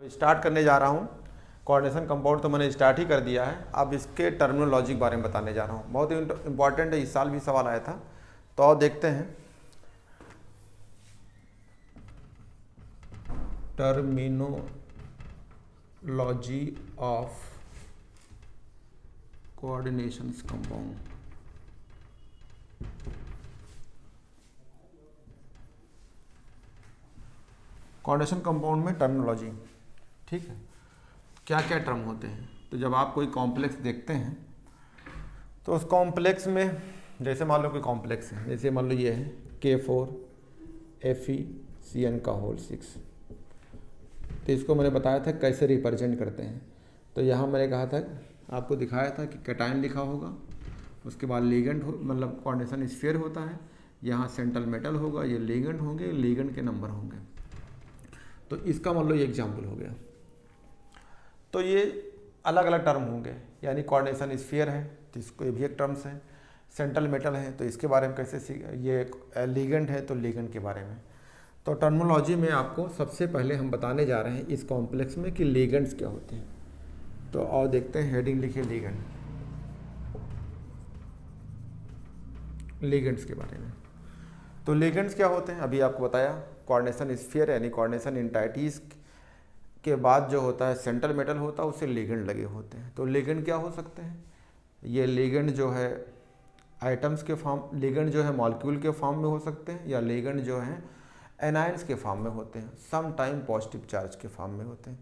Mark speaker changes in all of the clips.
Speaker 1: Start करने जा रहा हूँ। कोऑर्डिनेशन कंपाउंड तो मैंने स्टार्ट ही कर दिया है। अब इसके टर्मिनोलॉजी के बारे में बताने जा रहा हूँ। बहुत ही इंपॉर्टेंट है, इस साल भी सवाल आया था। तो और देखते हैं terminology of coordination compound. Coordination compound में टर्मिनोलॉजी, ठीक है, क्या क्या टर्म होते हैं। तो जब आप कोई कॉम्प्लेक्स देखते हैं तो उस कॉम्प्लेक्स में, जैसे मान लो कोई कॉम्प्लेक्स है, जैसे मान लो ये है K4FeCN का होल 6। तो इसको मैंने बताया था कैसे रिप्रेजेंट करते हैं। तो यहाँ मैंने कहा था, आपको दिखाया था कि कैटायन लिखा होगा, उसके बाद लिगेंड मतलब कोऑर्डिनेशन स्फीयर होता है, यहाँ सेंट्रल मेटल होगा, ये लिगेंड होंगे, लिगेंड के नंबर होंगे। तो इसका मान लो ये एग्जाम्पल हो गया। तो ये अलग अलग टर्म होंगे, यानी कोऑर्डिनेशन स्फीयर है तो इसको ये भी एक टर्म्स है, सेंट्रल मेटल है तो इसके बारे में कैसे, ये लिगेंड है तो लिगेंड के बारे में। तो टर्मिनोलॉजी में आपको सबसे पहले हम बताने जा रहे हैं इस कॉम्प्लेक्स में कि लिगेंड्स क्या होते हैं। तो और देखते हैं, हेडिंग लिखिए लिगेंड, लिगेंड्स के बारे में। तो लिगेंड्स क्या होते हैं अभी आपको बताया। कोऑर्डिनेशन स्फीयर यानी कोऑर्डिनेशन एंटाइटीज के बाद जो होता है सेंट्रल मेटल होता है, उससे लिगेंड लगे होते हैं। तो लिगेंड क्या हो सकते हैं, ये लिगेंड जो है आइटम्स के फॉर्म, लिगेंड जो है मॉलिक्यूल के फॉर्म में हो सकते हैं, या लिगेंड जो है एनायंस के फॉर्म में होते हैं, सम टाइम पॉजिटिव चार्ज के फॉर्म में होते हैं।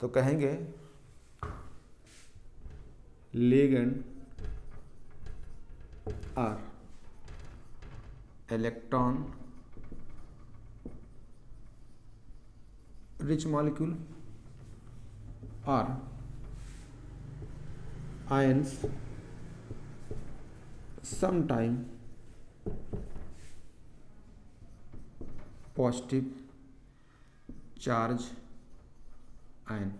Speaker 1: तो कहेंगे ligand are electron rich molecule are ions sometime positive charge ion,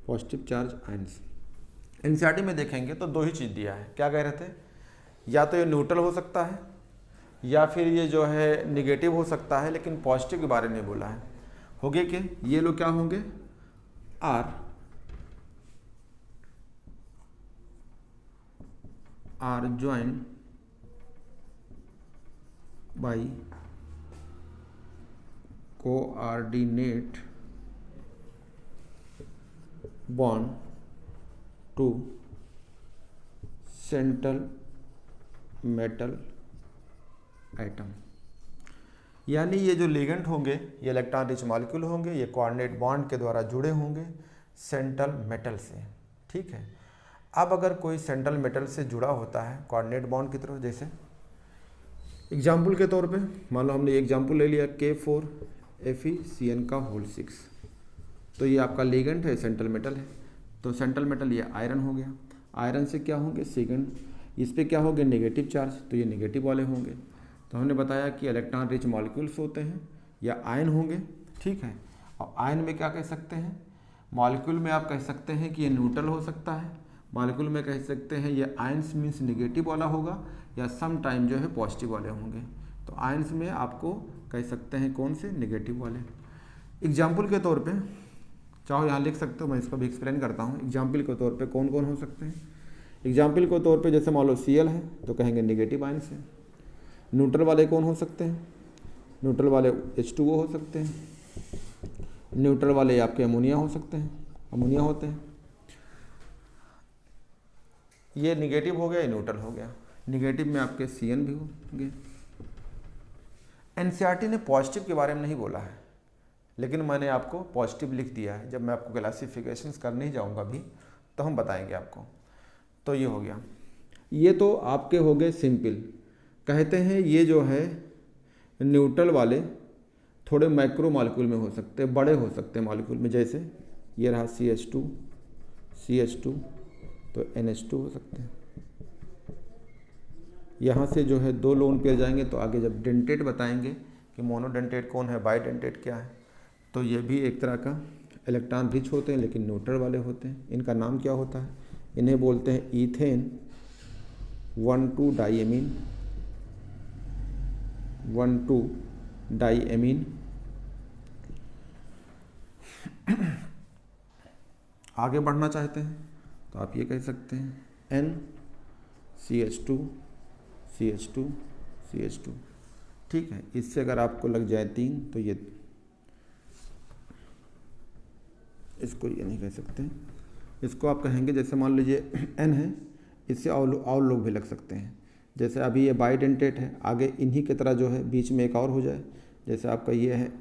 Speaker 1: positive charge ions. NCERT में देखेंगे तो दो ही चीज़ दिया है। क्या कह रहे थे, या तो ये न्यूट्रल हो सकता है या फिर ये जो है निगेटिव हो सकता है, लेकिन पॉजिटिव के बारे में बोला है। हो गए कि ये लोग क्या होंगे, are join by coordinate bond to central metal atom. यानी ये जो लिगेंड होंगे ये इलेक्ट्रॉन रिच मॉलिक्यूल होंगे, ये कोऑर्डिनेट बॉन्ड के द्वारा जुड़े होंगे सेंट्रल मेटल से, ठीक है। अब अगर कोई सेंट्रल मेटल से जुड़ा होता है कोऑर्डिनेट बॉन्ड की तरफ, जैसे एग्जाम्पल के तौर पे मान लो हमने एग्जाम्पल ले लिया K4FeCN का होल 6। तो ये आपका लिगेंड है, सेंट्रल मेटल है। तो सेंट्रल मेटल ये आयरन हो गया, आयरन से क्या होंगे सेकेंड, इस पर क्या होंगे नेगेटिव चार्ज, तो ये नेगेटिव वाले होंगे। तो हमने बताया कि इलेक्ट्रॉन रिच मॉलिक्यूल्स होते हैं या आयन होंगे, ठीक है। और आयन में क्या कह सकते हैं, मॉलिक्यूल में आप कह सकते हैं कि ये न्यूट्रल हो सकता है, मॉलिक्यूल में कह सकते हैं ये आयंस मीन्स नेगेटिव वाला होगा, या सम टाइम जो है पॉजिटिव वाले होंगे। तो आयंस में आपको कह सकते हैं कौन से, नेगेटिव वाले। एग्जाम्पल के तौर पर चाहो यहाँ लिख सकते हो, मैं इसको भी एक्सप्लेन करता हूँ। एग्जाम्पल के तौर पर कौन कौन हो सकते हैं। एग्जाम्पल के तौर पर जैसे मान लो Cl है तो कहेंगे नेगेटिव आयंस है। न्यूट्रल वाले कौन हो सकते हैं, न्यूट्रल वाले H2O हो सकते हैं। न्यूट्रल वाले आपके अमोनिया हो सकते हैं, अमोनिया होते हैं। ये निगेटिव हो गया, ये न्यूट्रल हो गया। निगेटिव में आपके Cn भी होंगे। एनसीईआरटी ने पॉजिटिव के बारे में नहीं बोला है, लेकिन मैंने आपको पॉजिटिव लिख दिया है। जब मैं आपको क्लासिफिकेशंस करने ही जाऊँगा अभी तो हम बताएंगे आपको। तो ये हो गया, ये तो आपके हो गए सिंपल। कहते हैं ये जो है न्यूट्रल वाले थोड़े माइक्रो मॉलिक्यूल में हो सकते हैं, बड़े हो सकते हैं मॉलिक्यूल में। जैसे ये रहा CH2 तो NH2 हो सकते हैं। यहाँ से जो है दो लोन पेयर जाएंगे तो आगे जब डेंटेट बताएंगे कि मोनोडेंटेट कौन है, बाईडेंटेट क्या है, तो ये भी एक तरह का इलेक्ट्रॉन रिच होते हैं लेकिन न्यूट्रल वाले होते हैं। इनका नाम क्या होता है, इन्हें बोलते हैं ईथेन 1,2 डाईएमीन आगे बढ़ना चाहते हैं तो आप ये कह सकते हैं NCH2 CH2 CH2। ठीक है, इससे अगर आपको लग जाए 3 तो ये इसको ये नहीं कह सकते, इसको आप कहेंगे जैसे मान लीजिए N है, इससे और लोग भी लग सकते हैं। जैसे अभी ये बाइडेंटेट है, आगे इन्हीं की तरह जो है बीच में एक और हो जाए, जैसे आपका ये है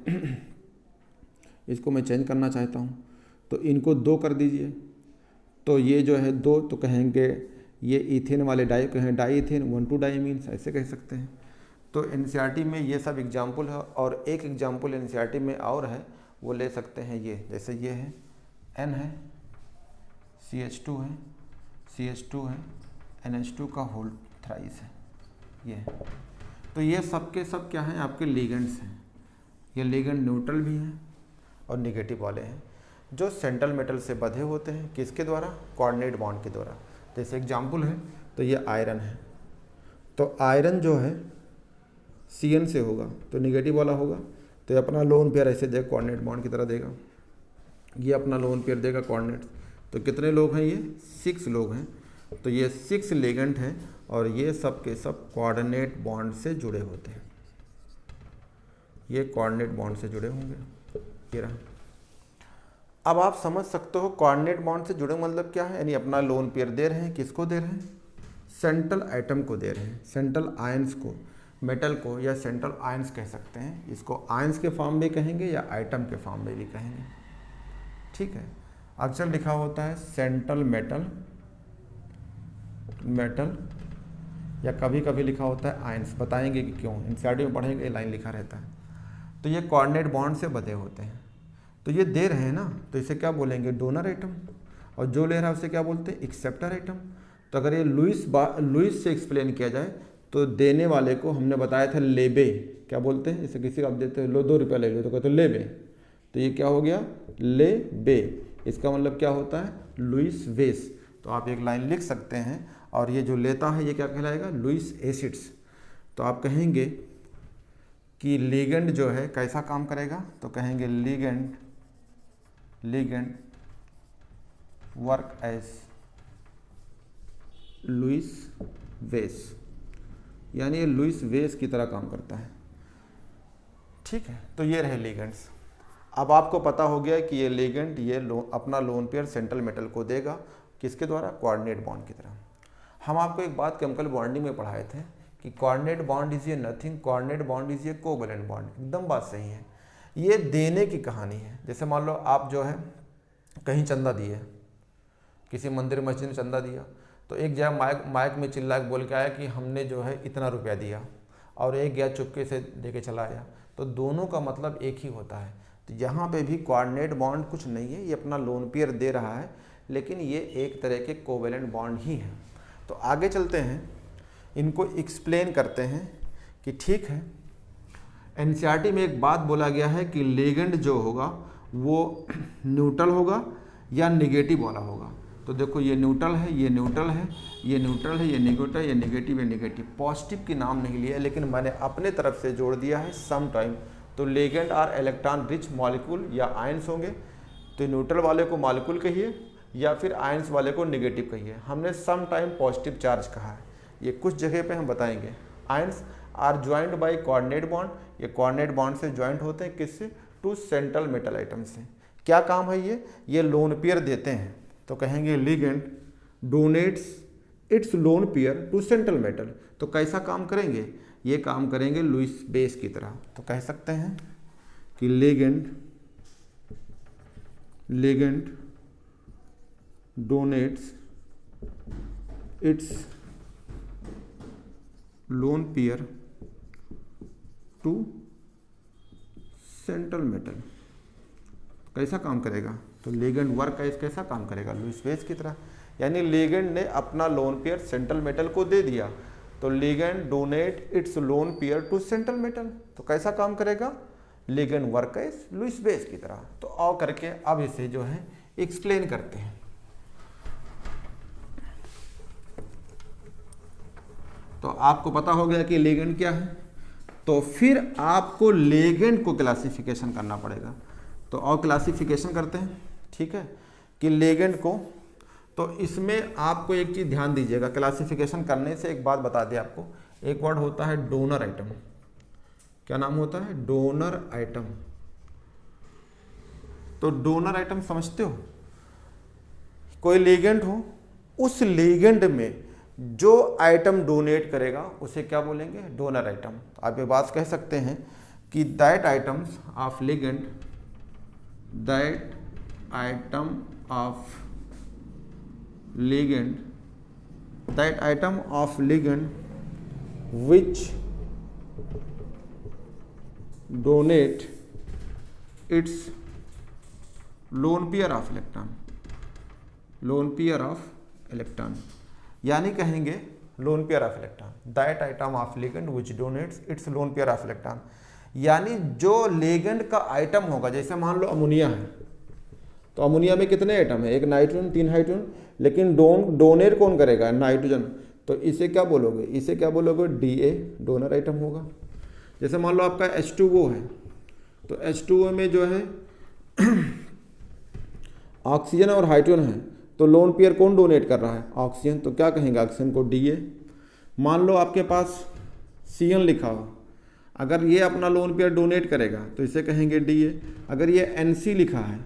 Speaker 1: इसको मैं चेंज करना चाहता हूँ तो इनको 2 कर दीजिए, तो ये जो है 2 तो कहेंगे ये इथेन वाले कहें डाई इथेन 1,2 डाईमीन्स, ऐसे कह सकते हैं। तो एनसीईआरटी में ये सब एग्जाम्पल है, और एक एग्जाम्पल एनसीईआरटी में और है, वो ले सकते हैं ये, जैसे ये है N है, CH2 है, CH2 है, NH2 का होल थ्राइस है ये। तो ये सब के सब क्या हैं, आपके लिगेंड्स हैं। ये लिगेंड न्यूट्रल भी हैं और नेगेटिव वाले हैं, जो सेंट्रल मेटल से बंधे होते हैं, किसके द्वारा, कोऑर्डिनेट बॉन्ड के द्वारा। जैसे एग्जाम्पल है तो ये आयरन है, तो आयरन जो है Cn से होगा तो नेगेटिव वाला होगा, तो ये अपना लोन पेयर ऐसे देगा, कोऑर्डिनेट बॉन्ड की तरह देगा, ये अपना लोन पेयर देगा कोऑर्डिनेट। तो कितने लोग हैं, ये 6 लोग हैं, तो ये 6 लिगेंड हैं और ये सब के सब कोऑर्डिनेट बॉन्ड से जुड़े होते हैं, ये कोऑर्डिनेट बॉन्ड से जुड़े होंगे। ये रहा। अब आप समझ सकते हो कोऑर्डिनेट बॉन्ड से जुड़े मतलब क्या है, यानी अपना लोन पेयर दे रहे हैं, किसको दे रहे हैं, सेंट्रल एटम को दे रहे हैं, सेंट्रल आयंस को, मेटल को, या सेंट्रल आयंस कह सकते हैं। इसको आयंस के फॉर्म में कहेंगे या आइटम के फॉर्म में भी कहेंगे। ठीक है, अक्सर लिखा होता है सेंट्रल मेटल या कभी कभी लिखा होता है आयंस, बताएंगे कि क्यों, एनसीईआरटी में पढ़ेंगे, ये लाइन लिखा रहता है। तो ये कोऑर्डिनेट बॉन्ड से बंधे होते हैं, तो ये दे रहे हैं ना, तो इसे क्या बोलेंगे, डोनर एटम, और जो ले रहा है उसे क्या बोलते हैं, एक्सेप्टर एटम। तो अगर ये लुईस से एक्सप्लेन किया जाए तो देने वाले को हमने बताया था लेबे, क्या बोलते हैं, जैसे किसी को आप देते हैं लो 2 रुपया ले लो तो कहते हैं लेबे, तो ये क्या हो गया, लेबे, इसका मतलब क्या होता है, लुईस बेस। तो आप एक लाइन लिख सकते हैं, और ये जो लेता है ये क्या कहलाएगा, लुईस एसिड्स। तो आप कहेंगे कि लिगेंड जो है कैसा काम करेगा, तो कहेंगे ligand work as Lewis base, यानी ये लुईस बेस की तरह काम करता है। ठीक है, तो ये रहे लिगेंड्स। अब आपको पता हो गया कि ये लिगेंड ये अपना लोन पेयर सेंट्रल मेटल को देगा, किसके द्वारा, कोऑर्डिनेट बॉन्ड की तरह। हम आपको एक बात केमिकल बॉन्डिंग में पढ़ाए थे कि कोऑर्डिनेट बॉन्ड इज ये नथिंग, कोऑर्डिनेट बॉन्ड इज ये कोवैलेंट बॉन्ड। एकदम बात सही है, ये देने की कहानी है। जैसे मान लो आप जो है कहीं चंदा दिए, किसी मंदिर मस्जिद में चंदा दिया, तो एक जगह माइक में चिल्ला के बोल के आया कि हमने जो है इतना रुपया दिया, और एक गया चुपके से लेके चला आया, तो दोनों का मतलब एक ही होता है। तो यहाँ पे भी कोऑर्डिनेट बॉन्ड कुछ नहीं है, ये अपना लोन पेयर दे रहा है, लेकिन ये एक तरह के कोवैलेंट बॉन्ड ही है। तो आगे चलते हैं, इनको एक्सप्लेन करते हैं कि ठीक है, एनसीईआरटी में एक बात बोला गया है कि लिगेंड जो होगा वो न्यूट्रल होगा या नेगेटिव वाला होगा। तो देखो ये न्यूट्रल है, ये न्यूट्रल है, ये न्यूट्रल है, ये नेगेटिव, ये नेगेटिव, ये नेगेटिव। पॉजिटिव की नाम नहीं लिया, लेकिन मैंने अपने तरफ से जोड़ दिया है सम टाइम। तो ligand are electron rich molecule या आयंस होंगे, तो न्यूट्रल वाले को मॉलिक्यूल कहिए या फिर आयंस वाले को नेगेटिव कहिए। हमने सम टाइम पॉजिटिव चार्ज कहा है, ये कुछ जगह पे हम बताएंगे। Ions are joint by coordinate bond, ये कोऑर्डिनेट बॉन्ड से ज्वाइंट होते हैं, किससे, टू सेंट्रल मेटल आइटम से। क्या काम है ये लोन पेयर देते हैं। तो कहेंगे ligand donates its lone pair to central metal. तो कैसा काम करेंगे, ये काम करेंगे लुईस बेस की तरह। तो कह सकते हैं कि ligand donates its lone pair to central metal. कैसा काम करेगा, तो लिगेंड वर्क कैसा काम करेगा, लुईस बेस की तरह। यानी लिगेंड ने अपना लोन पेयर सेंट्रल मेटल को दे दिया, तो ligand donate its lone pair to central metal. तो कैसा काम करेगा, ligand work as Lewis base की तरह। तो आओ करके अब इसे जो है एक्सप्लेन करते हैं। तो आपको पता हो गया कि लिगेंड क्या है, तो फिर आपको लिगेंड को क्लासिफिकेशन करना पड़ेगा। तो और क्लासिफिकेशन करते हैं, ठीक है। कि लिगेंड को, तो इसमें आपको एक चीज़ ध्यान दीजिएगा, क्लासिफिकेशन करने से एक बात बता दें आपको, एक वर्ड होता है डोनर आइटम। क्या नाम होता है? Donor atom. तो डोनर आइटम समझते हो? कोई लिगेंड हो, उस लिगेंड में जो आइटम डोनेट करेगा उसे क्या बोलेंगे? Donor atom. आप ये बात कह सकते हैं कि that items of ligand, that item of ligand, that item of ligand which donate its lone pair of electron, lone pair of electron, यानी कहेंगे lone pair of electron, that atom of ligand which donates its lone pair of electron, यानी जो ligand का item होगा, जैसे मान लो ammonia है, तो अमोनिया में कितने आइटम है? एक नाइट्रोजन, 3 हाइड्रोजन, लेकिन डोनेट कौन करेगा? नाइट्रोजन। तो इसे क्या बोलोगे? इसे क्या बोलोगे? डीए, डोनर आइटम होगा। जैसे मान लो आपका H2O है, तो H2O में जो है ऑक्सीजन और हाइड्रोजन है, तो लोन पेयर कौन डोनेट कर रहा है? ऑक्सीजन। तो क्या कहेंगे? ऑक्सीजन को डीए। मान लो आपके पास Cn लिखा हो, अगर ये अपना लोन पेयर डोनेट करेगा तो इसे कहेंगे डीए। अगर ये Nc लिखा है,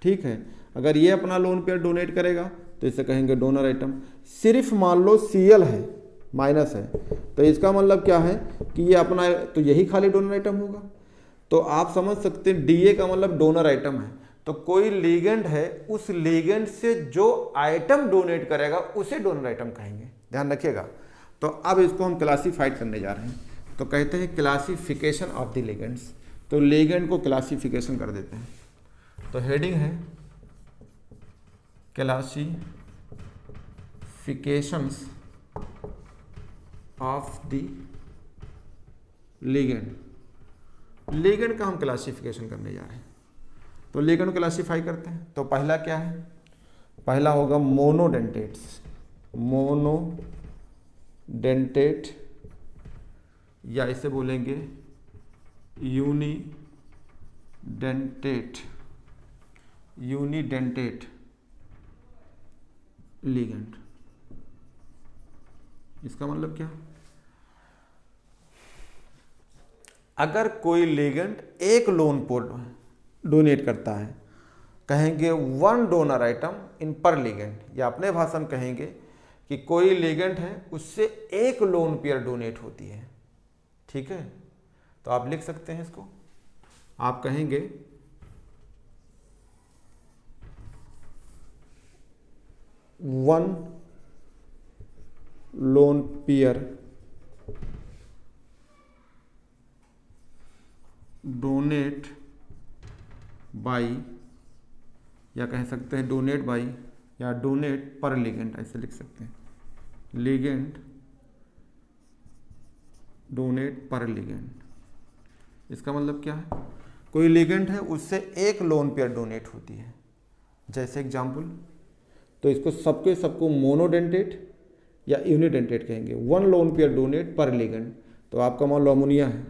Speaker 1: ठीक है, अगर ये अपना लोन पेयर डोनेट करेगा तो इसे कहेंगे डोनर आइटम। सिर्फ मान लो Cl है, माइनस है, तो इसका मतलब क्या है कि ये अपना, तो यही खाली डोनर आइटम होगा। तो आप समझ सकते हैं डीए का मतलब डोनर आइटम है। तो कोई लिगेंड है, उस लिगेंड से जो आइटम डोनेट करेगा उसे डोनर आइटम कहेंगे, ध्यान रखिएगा। तो अब इसको हम क्लासीफाइड करने जा रहे हैं, तो कहते हैं क्लासिफिकेशन ऑफ द लिगेंड्स। तो लिगेंड को क्लासिफिकेशन कर देते हैं। तो हेडिंग है classifications of the ligand. Ligand का हम क्लासिफिकेशन करने जा रहे हैं। तो लिगेंड क्लासिफाई करते हैं। तो पहला क्या है? पहला होगा मोनोडेंटेट्स, मोनोडेंटेट, या इसे बोलेंगे यूनिडेंटेट, यूनिडेंटेट लिगेंड। इसका मतलब क्या? अगर कोई लिगेंड एक लोन पेयर डोनेट करता है, कहेंगे 1 डोनर आइटम इन पर लिगेंड, या अपने भाषा में कहेंगे कि कोई लिगेंड है उससे एक लोन पेयर डोनेट होती है, ठीक है। तो आप लिख सकते हैं इसको, आप कहेंगे 1 लोन पेयर डोनेट बाई, या कह सकते हैं डोनेट बाई, या डोनेट पर लिगेंड, ऐसे लिख सकते हैं, लिगेंड डोनेट पर लिगेंड। इसका मतलब क्या है? कोई लिगेंड है उससे एक लोन पेयर डोनेट होती है, जैसे एग्जाम्पल, तो इसको सबको मोनोडेंटेट या यूनिडेंटेट कहेंगे। 1 लोन पेयर डोनेट पर लिगेंड। तो आपका मान लो अमोनिया है,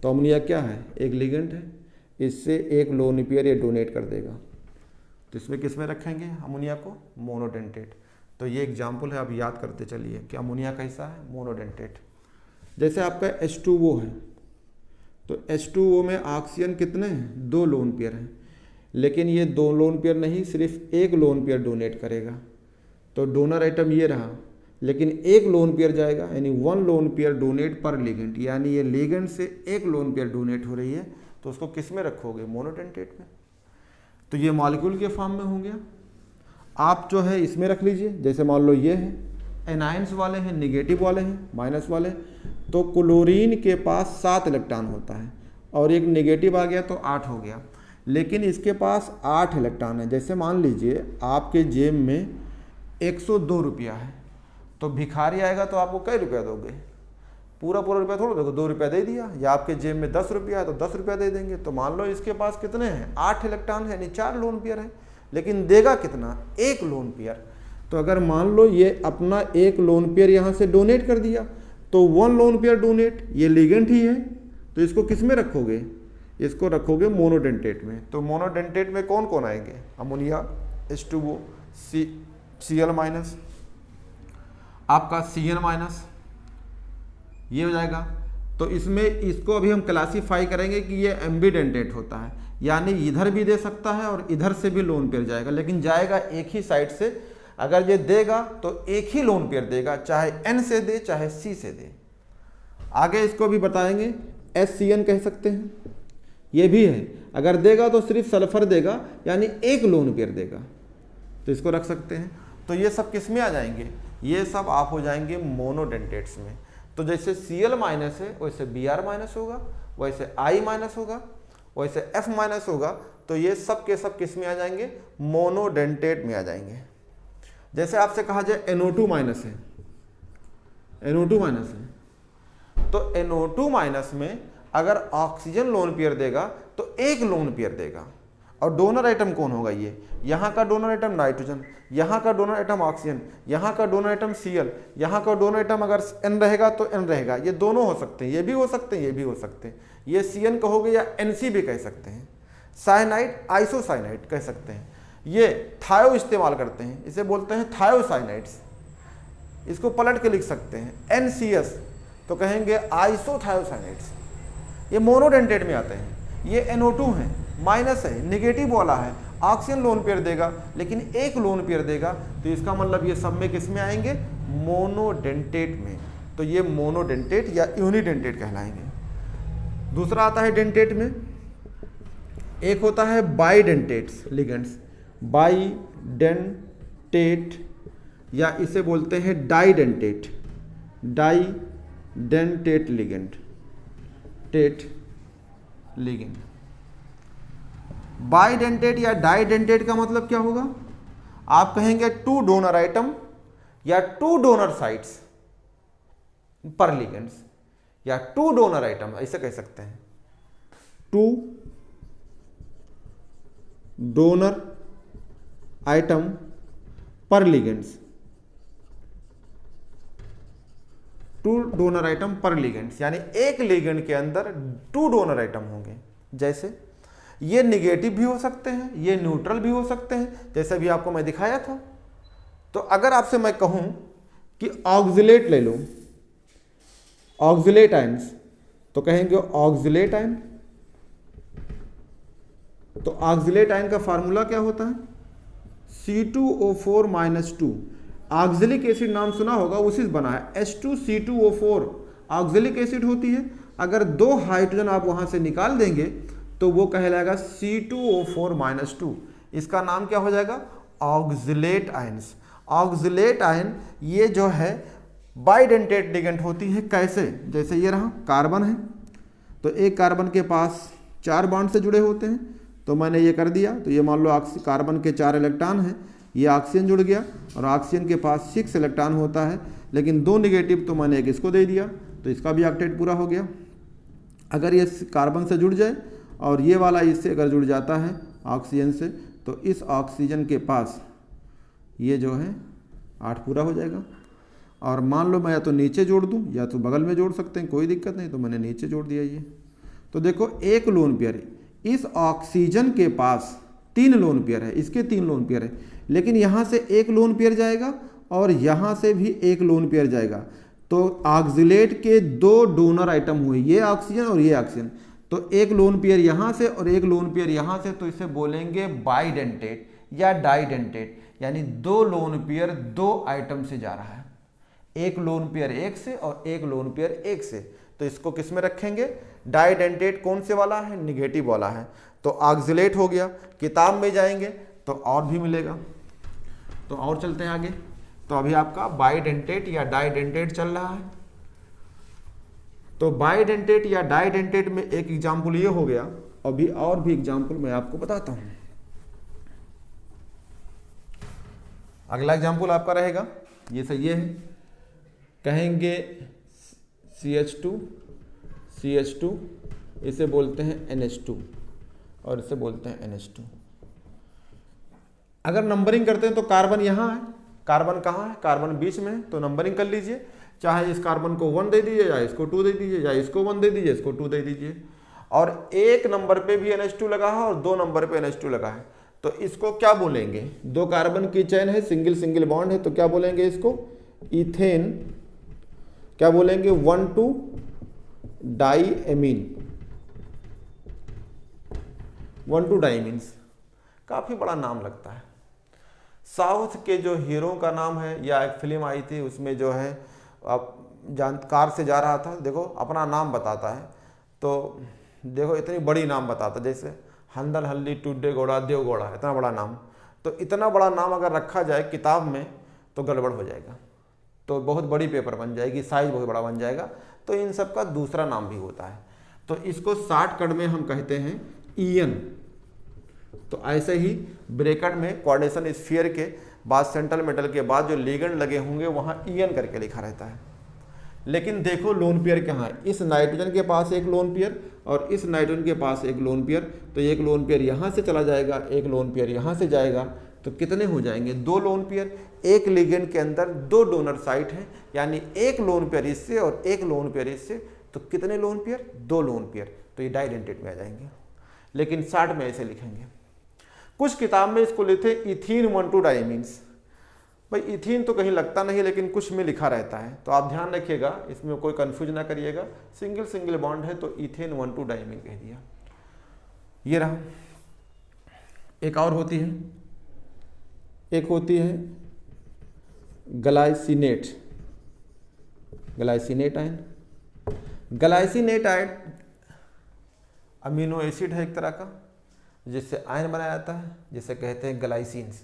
Speaker 1: तो अमोनिया क्या है? एक लिगेंड है, इससे एक लोन पेयर ये डोनेट कर देगा। तो इसमें किस में रखेंगे अमोनिया को? मोनोडेंटेट। तो ये एग्जाम्पल है, आप याद करते चलिए कि अमोनिया कैसा है? मोनोडेंटेट। जैसे आपका H2O है, तो H2O में ऑक्सीजन कितने हैं? 2 लोन पेयर हैं, लेकिन ये 2 लोन पेयर नहीं, सिर्फ एक लोन पेयर डोनेट करेगा। तो डोनर आइटम ये रहा, लेकिन एक लोन पेयर जाएगा, यानी 1 लोन पेयर डोनेट पर लिगेंड, यानी ये लिगेंड से एक लोन पेयर डोनेट हो रही है, तो उसको किस में रखोगे? मोनोडेंटेट में। तो ये मॉलिक्यूल के फॉर्म में हो गया। आप जो है इसमें रख लीजिए, जैसे मान लो ये है, एनाइंस वाले हैं, निगेटिव वाले हैं, माइनस वाले। तो क्लोरीन के पास 7 इलेक्ट्रॉन होता है, और एक निगेटिव आ गया तो 8 हो गया, लेकिन इसके पास 8 इलेक्ट्रॉन है। जैसे मान लीजिए आपके जेब में 102 रुपया है, तो भिखारी आएगा तो आपको कई रुपया दोगे? पूरा रुपया थोड़ा दोगे, 2 रुपया दे दिया। या आपके जेब में 10 रुपया है तो 10 रुपया दे देंगे। तो मान लो इसके पास कितने हैं? 8 इलेक्ट्रॉन है, यानी 4 लोन पेयर है, लेकिन देगा कितना? 1 लोन पेयर। तो अगर मान लो ये अपना 1 लोन पेयर यहाँ से डोनेट कर दिया, तो 1 लोन पेयर डोनेट, ये लिगेंड ही है, तो इसको किस में रखोगे? इसको रखोगे मोनोडेंटेट में। तो मोनोडेंटेट में कौन कौन आएंगे? अमोनिया, H2O, Cl माइनस, आपका Cn माइनस, ये हो जाएगा। तो इसमें इसको अभी हम क्लासीफाई करेंगे कि ये एम्बिडेंटेट होता है, यानी इधर भी दे सकता है और इधर से भी लोन पेयर जाएगा, लेकिन जाएगा एक ही साइड से। अगर ये देगा तो एक ही लोन पेयर देगा, चाहे N से दे चाहे C से दे। आगे इसको भी बताएंगे, SCN कह सकते हैं, ये भी है। अगर देगा तो सिर्फ सल्फर देगा, यानी एक लोन पेयर देगा, तो इसको रख सकते हैं। तो ये सब किस में आ जाएंगे, ये सब आप हो जाएंगे मोनोडेंटेट्स में। तो जैसे Cl माइनस है वैसे Br माइनस होगा, वैसे I माइनस होगा, वैसे F माइनस होगा। तो ये सब के सब किस में आ जाएंगे, मोनोडेंटेट में आ जाएंगे। जैसे आपसे कहा जाए NO2 माइनस है, NO2 माइनस है, तो NO2 माइनस में अगर ऑक्सीजन लोन पेयर देगा तो एक लोन पेयर देगा, और डोनर आइटम कौन होगा, ये यहाँ का डोनर आइटम नाइट्रोजन, यहाँ का डोनर आइटम ऑक्सीजन, यहाँ का डोनर आइटम Cl, यहाँ का डोनर आइटम अगर N रहेगा तो N रहेगा। ये दोनों हो सकते हैं, ये भी हो सकते हैं, ये भी हो सकते हैं। ये Cn कहोगे या NC भी कह सकते हैं, साइनाइड आइसोसाइनाइड कह सकते हैं। ये थायो इस्तेमाल करते हैं, इसे बोलते हैं थायोसाइनाइड्स। इसको पलट के लिख सकते हैं NCS, तो कहेंगे आइसोथायोसाइनाइड्स। ये मोनोडेंटेट में आते हैं। ये NO2 है, माइनस है, निगेटिव वाला है, ऑक्सीजन लोन पेयर देगा लेकिन एक लोन पेयर देगा, तो इसका मतलब ये सब में किस में आएंगे, मोनोडेंटेट में। तो ये मोनोडेंटेट या यूनिडेंटेट कहलाएंगे। दूसरा आता है डेंटेट में, एक होता है बाइडेंटेट्स लिगेंड्स, बाइडेंटेट या इसे बोलते हैं डाइडेंटेट, डाइडेंटेट लिगेंड, टेट लिगेंड। बाइडेंटेट या डाइडेंटेट का मतलब क्या होगा, आप कहेंगे टू डोनर आइटम या टू डोनर साइट्स पर लिगेंड्स, या टू डोनर आइटम ऐसे कह सकते हैं, टू डोनर आइटम पर लिगेंड्स, टू डोनर आइटम पर लिगेंड्स, यानी एक लिगेंड के अंदर टू डोनर आइटम होंगे। जैसे ये निगेटिव भी हो सकते हैं, ये न्यूट्रल भी हो सकते हैं, जैसे अभी आपको मैं दिखाया था। तो अगर आपसे मैं कहूं कि ऑक्जिलेट ले लो, ऑक्जिलेट आयंस, तो कहेंगे ऑक्जिलेट आयन। तो ऑक्जिलेट आयन का फार्मूला क्या होता है, C2O4-2। ऑक्जेलिक एसिड नाम सुना होगा, उसी से बना है, H2C2O4 ऑक्जेलिक एसिड होती है। अगर दो हाइड्रोजन आप वहां से निकाल देंगे तो वो कहलाएगा C2O4-2। इसका नाम क्या हो जाएगा, ऑक्जिलेट आयंस। ऑक्जिलेट आयन ये जो है बाइडेंटेट लिगेंड होती है। कैसे, जैसे ये रहा कार्बन है, तो एक कार्बन के पास 4 बॉन्ड से जुड़े होते हैं, तो मैंने ये कर दिया, तो ये मान लो कार्बन के 4 इलेक्ट्रॉन हैं, ये ऑक्सीजन जुड़ गया, और ऑक्सीजन के पास 6 इलेक्ट्रॉन होता है, लेकिन 2 निगेटिव, तो मैंने एक इसको दे दिया, तो इसका भी ऑक्टेट पूरा हो गया। अगर ये कार्बन से जुड़ जाए और ये वाला इससे अगर जुड़ जाता है ऑक्सीजन से, तो इस ऑक्सीजन के पास ये जो है 8 पूरा हो जाएगा। और मान लो मैं या तो नीचे जोड़ दूं या तो बगल में जोड़ सकते हैं, कोई दिक्कत नहीं, तो मैंने नीचे जोड़ दिया ये। तो देखो एक लोन पेयर, इस ऑक्सीजन के पास 3 लोन पेयर है, इसके 3 लोन पेयर है, लेकिन यहाँ से एक लोन पेयर जाएगा और यहाँ से भी एक लोन पेयर जाएगा। तो ऑक्जिलेट के 2 डोनर आइटम हुए, ये ऑक्सीजन और ये ऑक्सीजन, तो एक लोन पेयर यहाँ से और एक लोन पेयर यहाँ से, तो इसे बोलेंगे बाइडेंटेट या डाइडेंटेट, यानी 2 लोन पेयर 2 आइटम से जा रहा है, एक लोन पेयर एक से और एक लोन पेयर एक से। तो इसको किस में रखेंगे, डाइडेंटेट कौन से वाला है, निगेटिव वाला है। तो ऑक्जिलेट हो गया। किताब में जाएंगे तो और भी मिलेगा, तो और चलते हैं आगे। तो अभी आपका बाइडेंटेट या डाइडेंटेट चल रहा है। तो बाइडेंटेट या डाइडेंटेट में एक एग्जाम्पल ये हो गया, अभी और भी एग्जाम्पल मैं आपको बताता हूं। अगला एग्जाम्पल आपका रहेगा, ये सही है, कहेंगे CH2, इसे बोलते हैं NH2 और इसे बोलते हैं NH2। अगर नंबरिंग करते हैं तो कार्बन यहाँ है, कार्बन कहाँ है, कार्बन बीच में है, तो नंबरिंग कर लीजिए, चाहे इस कार्बन को 1 दे दीजिए, या इसको 2 दे दीजिए, या इसको 1 दे दीजिए, इसको 2 दे दीजिए। और 1 नंबर पे भी NH2 लगा है और 2 नंबर पे NH2 लगा है, तो इसको क्या बोलेंगे, 2 कार्बन की चेन है, सिंगल सिंगल बॉन्ड है, तो क्या बोलेंगे इसको, इथेन। क्या बोलेंगे, 1,2-डाईएमीन, 1,2-डाईमीन्स। काफी बड़ा नाम लगता है। साउथ के जो हीरो का नाम है, या एक फिल्म आई थी उसमें जो है आप कार से जा रहा था, देखो अपना नाम बताता है, तो देखो इतनी बड़ी नाम बताता, जैसे हंदल हल्ली टुड्डे घोड़ा देव घोड़ा, इतना बड़ा नाम। तो इतना बड़ा नाम अगर रखा जाए किताब में तो गड़बड़ हो जाएगा, तो बहुत बड़ी पेपर बन जाएगी, साइज बहुत बड़ा बन जाएगा। तो इन सब का दूसरा नाम भी होता है। तो इसको शॉर्टकट में हम कहते हैं ईएन। तो ऐसे ही ब्रैकेट में कोऑर्डिनेशन स्फीयर के बाद सेंट्रल मेटल के बाद जो लिगेंड लगे होंगे वहाँ ईएन करके लिखा रहता है। लेकिन देखो लोन पेयर कहाँ है, इस नाइट्रोजन के पास एक लोन पेयर और इस नाइट्रोजन के पास एक लोन पेयर, तो एक लोन पेयर यहाँ से चला जाएगा, एक लोन पेयर यहाँ से जाएगा, तो कितने हो जाएंगे, 2 लोन पेयर। एक लिगेंड के अंदर 2 डोनर साइट हैं, यानी एक लोन पेयर इससे और एक लोन पेयर इससे, तो कितने लोन पेयर, 2 लोन पेयर। तो ये डाइडेंटेट में आ जाएंगे, लेकिन शॉर्ट में ऐसे लिखेंगे। कुछ किताब में इसको लिखते हैं इथीन 1,2-डाईमीन्स। भाई इथीन तो कहीं लगता नहीं, लेकिन कुछ में लिखा रहता है, तो आप ध्यान रखिएगा, इसमें कोई कंफ्यूज ना करिएगा। सिंगल सिंगल बॉन्ड है तो इथेन 1,2-डाईमीन कह दिया। ये रहा। एक और होती है, एक होती है glycinate, glycinate ion. Glycinate ion amino acid है एक तरह का, जिससे आयन बनाया जाता है, जिसे कहते हैं ग्लाइसिन्स।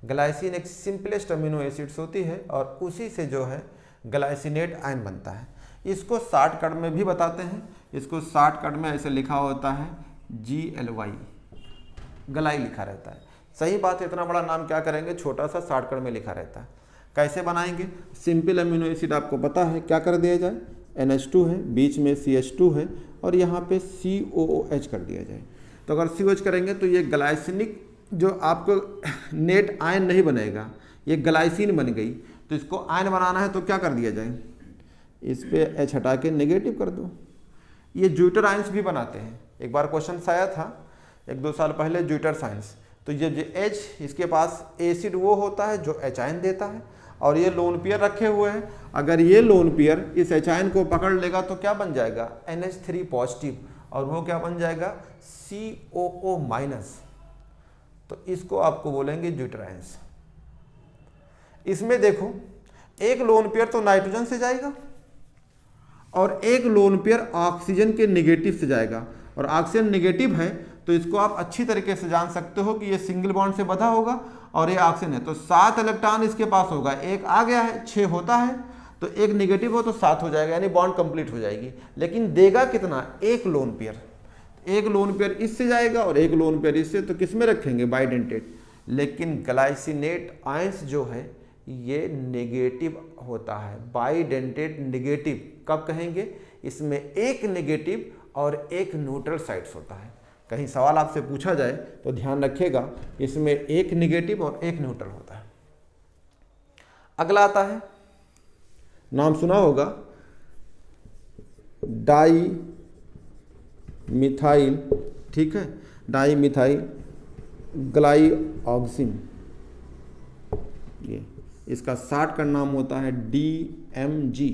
Speaker 1: ग्लाइसिन एक सिंपलेस्ट अमीनो एसिड्स होती है और उसी से जो है ग्लाइसिनेट आयन बनता है। इसको शॉर्टकट में भी बताते हैं, इसको शॉर्टकट में ऐसे लिखा होता है GLY, गलाई लिखा रहता है। सही बात है, इतना बड़ा नाम क्या करेंगे, छोटा सा शॉर्टकट में लिखा रहता है। कैसे बनाएंगे, सिंपल अमीनो एसिड आपको पता है, क्या कर दिया जाए, NH2 है, बीच में CH2 है और यहाँ पे COOH कर दिया जाए। तो अगर COH करेंगे तो ये ग्लाइसिनिक जो आपको नेट आयन नहीं बनेगा, ये ग्लाइसिन बन गई। तो इसको आयन बनाना है तो क्या कर दिया जाए, इस पे H हटा के नेगेटिव कर दो। ये ज्यूटर आयंस भी बनाते हैं, एक बार क्वेश्चन आया था 1-2 साल पहले ज्यूटर साइंस। तो ये जो H, इसके पास एसिड वो होता है जो H आयन देता है, और ये लोन पेयर रखे हुए हैं। अगर ये लोन पेयर इस H आयन को पकड़ लेगा तो क्या बन जाएगा, NH3 पॉजिटिव, और वो क्या बन जाएगा, COO माइनस। तो इसको आपको बोलेंगे ज्यूटर आयंस। इसमें देखो एक लोन पेयर तो नाइट्रोजन से जाएगा और एक लोन पेयर ऑक्सीजन के नेगेटिव से जाएगा, और ऑक्सीजन नेगेटिव है तो इसको आप अच्छी तरीके से जान सकते हो कि ये सिंगल बॉन्ड से बंधा होगा और ये ऑक्सीजन है, तो 7 इलेक्ट्रॉन इसके पास होगा, एक आ गया है, 6 होता है, तो एक नेगेटिव हो तो 7 हो जाएगा, यानी बॉन्ड कंप्लीट हो जाएगी। लेकिन देगा कितना, एक लोन पेयर। एक लोन पेयर इससे जाएगा और एक लोन पेयर इससे, तो किस में रखेंगे, बाइडेंटेट। लेकिन ग्लाइसिनेट आयंस जो है ये नेगेटिव होता है, बाइडेंटेट नेगेटिव। कब कहेंगे, इसमें एक नेगेटिव और एक न्यूट्रल साइड्स होता है। कहीं सवाल आपसे पूछा जाए तो ध्यान रखिएगा, इसमें एक नेगेटिव और एक न्यूट्रल होता है। अगला आता है, नाम सुना होगा, डाई मिथाइल, ठीक है, डाई मिथाइल ग्लाइऑक्सिन। ये इसका शॉर्ट का नाम होता है DMG,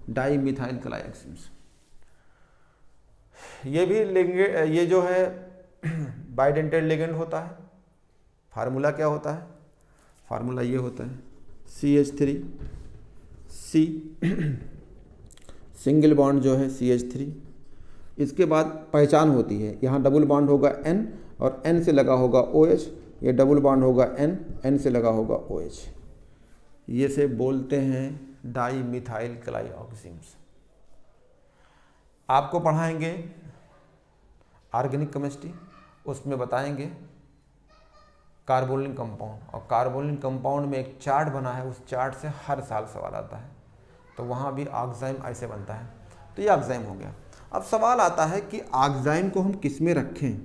Speaker 1: डाई मिथाइल ग्लाइऑक्सिन। ये भी ये जो है बाइडेंटेड लिगेंड होता है। फार्मूला क्या होता है, फार्मूला ये होता है CH3C, सिंगल बॉन्ड जो है CH3। इसके बाद पहचान होती है, यहाँ डबल बॉन्ड होगा N और N से लगा होगा OH, ये डबल बॉन्ड होगा N से लगा होगा OH। ये से बोलते हैं डाई मिथाइल ग्लाइऑक्सिन्स। आपको पढ़ाएंगे ऑर्गेनिक केमिस्ट्री, उसमें बताएंगे कार्बोनिल कंपाउंड, और कार्बोनिल कंपाउंड में एक चार्ट बना है, उस चार्ट से हर साल सवाल आता है। तो वहाँ भी ऑक्साइम ऐसे बनता है, तो ये ऑक्साइम हो गया। अब सवाल आता है कि ऑक्साइम को हम किस में रखें,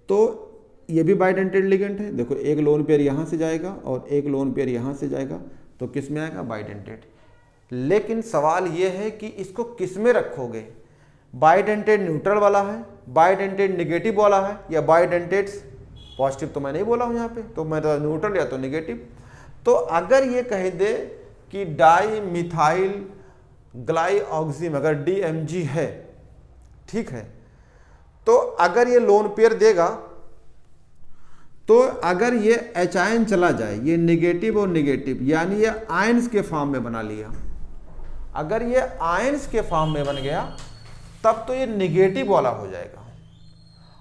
Speaker 1: तो ये भी बाइडेंटेड लिगेंड है। देखो एक लोन पेयर यहाँ से जाएगा और एक लोन पेयर यहाँ से जाएगा, तो किस में आएगा, बाइडेंटेड। लेकिन सवाल ये है कि इसको किस में रखोगे, बाइडेंटेड न्यूट्रल वाला है, बाइडेंटेड निगेटिव वाला है, या बाइडेंटेड पॉजिटिव तो मैं नहीं बोला हूँ यहाँ पे, तो मैं तो न्यूट्रल या तो निगेटिव। तो अगर ये कह दे कि डाई मिथाइल ग्लाइऑक्सिम अगर DMG है, ठीक है, तो अगर ये लोन पेयर देगा तो अगर ये H आयन चला जाए, ये निगेटिव और निगेटिव, यानी ये आयंस के फॉर्म में बना लिया, अगर ये आयंस के फॉर्म में बन गया तब तो ये निगेटिव वाला हो जाएगा,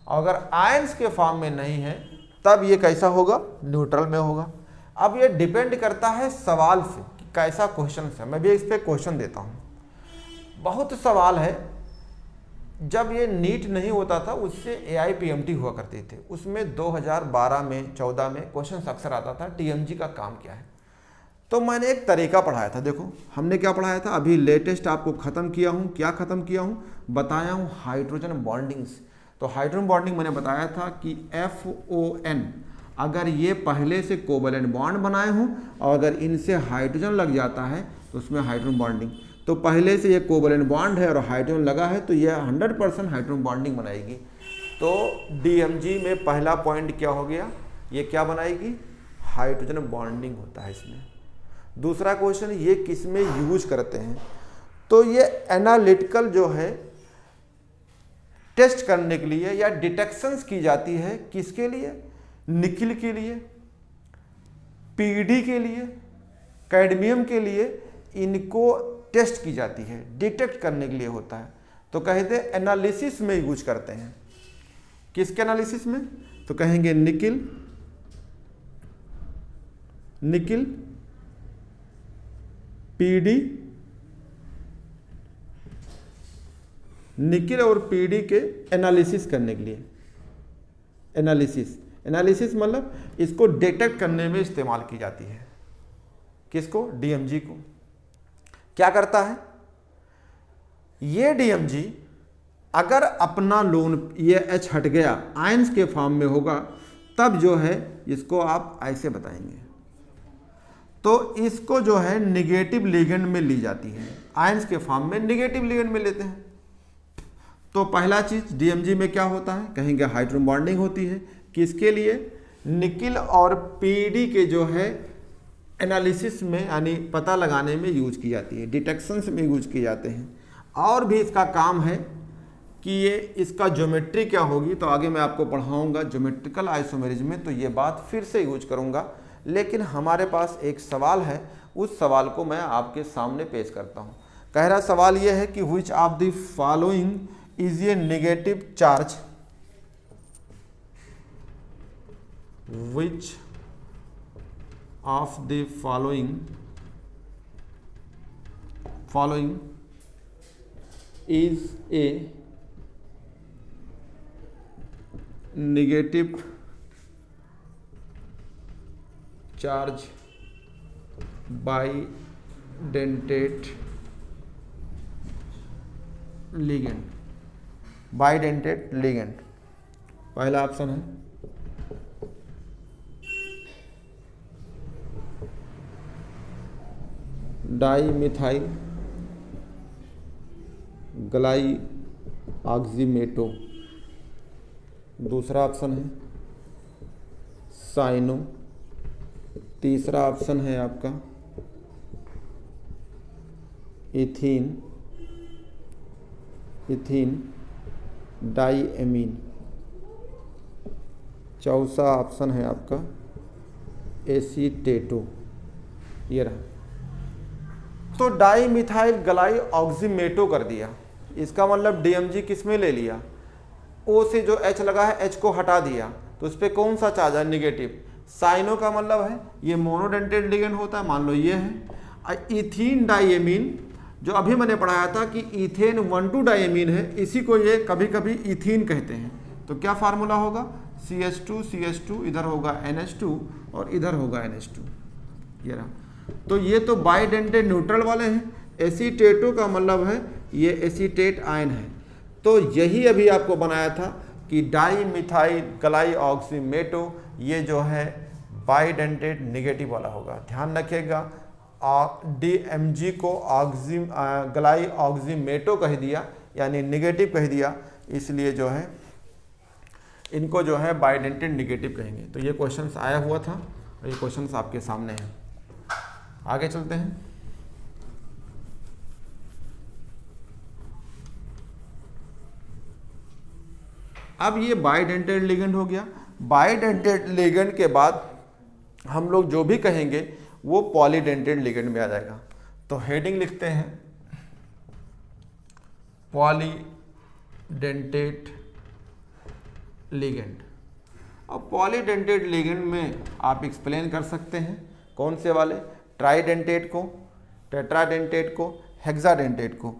Speaker 1: और अगर आयंस के फॉर्म में नहीं है तब ये कैसा होगा, न्यूट्रल में होगा। अब ये डिपेंड करता है सवाल से कि कैसा क्वेश्चन है। मैं भी इस पर क्वेश्चन देता हूँ, बहुत सवाल है। जब ये नीट नहीं होता था उससे AIPMT हुआ करते थे, उसमें 2012 में 14 में क्वेश्चन अक्सर आता था TMG का काम क्या है। तो मैंने एक तरीका पढ़ाया था, देखो हमने क्या पढ़ाया था, अभी लेटेस्ट आपको ख़त्म किया हूँ। क्या ख़त्म किया हूँ, बताया हूँ हाइड्रोजन बॉन्डिंग्स। तो हाइड्रोजन बॉन्डिंग मैंने बताया था कि FON अगर ये पहले से कोवैलेंट बॉन्ड बनाए हों और अगर इनसे हाइड्रोजन लग जाता है तो उसमें हाइड्रोजन बॉन्डिंग, तो पहले से ये कोवैलेंट बॉन्ड है और हाइड्रोजन लगा है तो ये 100% हाइड्रोजन बॉन्डिंग बनाएगी। तो DMG में पहला पॉइंट क्या हो गया, ये क्या बनाएगी, हाइड्रोजन बॉन्डिंग होता है इसमें। दूसरा क्वेश्चन, ये किस में यूज करते हैं, तो ये एनालिटिकल जो है टेस्ट करने के लिए या डिटेक्शंस की जाती है, किसके लिए, निकिल के लिए, PD के लिए, कैडमियम के लिए, इनको टेस्ट की जाती है, डिटेक्ट करने के लिए होता है। तो कहते हैं एनालिसिस में यूज करते हैं, किसके एनालिसिस में, तो कहेंगे निकिल, निकिल, PD, निकिल और PD के एनालिसिस करने के लिए। एनालिसिस मतलब इसको डिटेक्ट करने में इस्तेमाल की जाती है, किसको, DMG को। क्या करता है ये DMG, अगर अपना लोन ये H हट गया, आयंस के फॉर्म में होगा, तब जो है इसको आप ऐसे बताएंगे। तो इसको जो है निगेटिव लिगेंड में ली जाती है, आयंस के फॉर्म में निगेटिव लिगेंड में लेते हैं। तो पहला चीज DMG में क्या होता है, कहेंगे हाइड्रोजन बॉन्डिंग होती है, किसके लिए, निकिल और PD के जो है एनालिसिस में यानी पता लगाने में यूज की जाती है, डिटेक्शंस में यूज किए जाते हैं। और भी इसका काम है कि ये इसका ज्योमेट्री क्या होगी, तो आगे मैं आपको पढ़ाऊंगा ज्योमेट्रिकल आइसोमेरिज्म में, तो ये बात फिर से यूज करूंगा। लेकिन हमारे पास एक सवाल है, उस सवाल को मैं आपके सामने पेश करता हूँ। कह रहा सवाल ये है कि which of the following is a negative charge, which of the following is a negative charge bidentate ligand, bidentate ligand। पहला ऑप्शन है डाई मिथाइल ग्लाइऑक्सिमेटो, दूसरा ऑप्शन है साइनो, तीसरा ऑप्शन है आपका इथीन डाईएमीन, चौथा ऑप्शन है आपका एसीटेटो। ये रहा। तो डाई मिथाइल ग्लाइऑक्सिमेटो कर दिया, इसका मतलब DMG किस में ले लिया, O से जो H लगा है H को हटा दिया, तो उस पर कौन सा चार्ज है, निगेटिव। साइनो का मतलब है ये मोनोडेंटेट लिगेंड होता है, मान लो ये है। इथीन डाईएमीन जो अभी मैंने पढ़ाया था कि इथेन 1,2 डाईएमीन है, इसी को ये कभी कभी इथीन कहते हैं। तो क्या फार्मूला होगा, CH2 इधर होगा NH2 और इधर होगा NH2, ये रहा। तो ये तो बाइडेंटेट न्यूट्रल वाले हैं। एसीटेटो का मतलब है ये एसीटेट आयन है। तो यही अभी आपको बनाया था कि डाई मिथाइल ग्लाइऑक्सिमेटो ये जो है बाइडेंटेट निगेटिव वाला होगा। ध्यान रखिएगा, DMG को ग्लाइऑक्सिमेटो कह दिया, यानी निगेटिव कह दिया, इसलिए जो है इनको जो है बाइडेंटेड निगेटिव कहेंगे। तो ये क्वेश्चंस आया हुआ था और ये क्वेश्चंस आपके सामने हैं। आगे चलते हैं। अब ये बाइडेंटेड लिगेंड हो गया। बाइडेंटेड लिगेंड के बाद हम लोग जो भी कहेंगे वो पॉलीडेंटेड लिगेंड में आ जाएगा। तो हेडिंग लिखते हैं पॉलीडेंटेड लिगेंड। और पॉलीडेंटेड लिगेंड में आप एक्सप्लेन कर सकते हैं कौन से वाले, ट्राइडेंटेट को, टेट्राडेंटेट को, हेक्साडेंटेट को।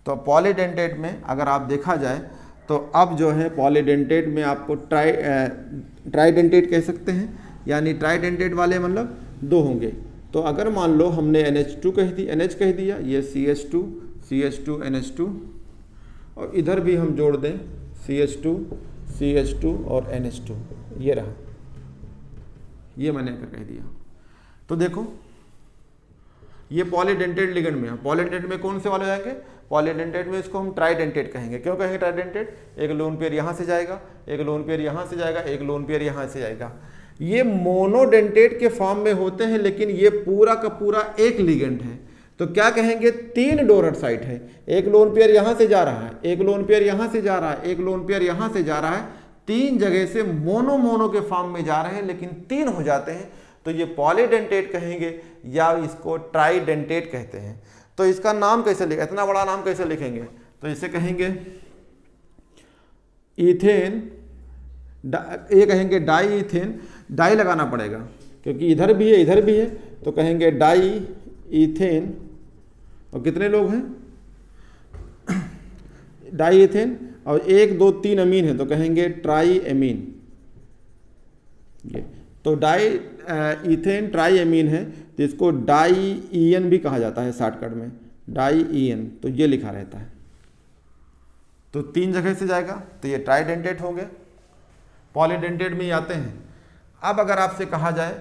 Speaker 1: तो पॉलीडेंटेट में अगर आप देखा जाए तो अब जो है पॉलीडेंटेट में आपको ट्राइडेंटेट कह सकते हैं, यानी ट्राइडेंटेट वाले मतलब दो होंगे। तो अगर मान लो हमने NH2 कह दी, NH कह दिया, ये CH2 CH2 NH2, और इधर भी हम जोड़ दें CH2 CH2 और NH2, ये रहा, ये मैंने कह दिया। तो देखो ये पॉलीडेंटेट लिगेंड में है। पॉलीडेंटेट में कौन से वाले जाएंगे, पॉलीडेंटेट में इसको हम ट्राइडेंटेट कहेंगे। क्यों कहेंगे ट्राइडेंटेट, एक लोन पेयर यहाँ से जाएगा, एक लोन पेयर यहाँ से जाएगा, एक लोन पेयर यहाँ से जाएगा। ये मोनोडेंटेट के फॉर्म में होते हैं, लेकिन ये पूरा का पूरा एक लिगेंड है। तो क्या कहेंगे, 3 डोनर साइट है, एक लोन पेयर यहाँ से जा रहा है, एक लोन पेयर यहाँ से जा रहा है, एक लोन पेयर यहाँ से जा रहा है, 3 जगह से मोनो के फॉर्म में जा रहे हैं, लेकिन 3 हो जाते हैं। तो ये पॉलीडेंटेट कहेंगे या इसको ट्राइडेंटेट कहते हैं। तो इसका नाम कैसे लिखें, इतना बड़ा नाम कैसे लिखेंगे, तो इसे कहेंगे इथेन, ये कहेंगे डाई इथेन, डाई लगाना पड़ेगा क्योंकि इधर भी है इधर भी है, तो कहेंगे डाई इथेन। और कितने लोग हैं, डाई इथेन, और 1 2 3 अमीन है तो कहेंगे ट्राई एमीन। ये तो डाई इथेन ट्राई एमीन है, तो इसको डाई ईएन भी कहा जाता है शॉर्टकट में, डाई ईएन, तो ये लिखा रहता है। तो 3 जगह से जाएगा, तो ये ट्राइडेंटेट हो गए। पॉलीडेंटेट में ही आते हैं। अब अगर आपसे कहा जाए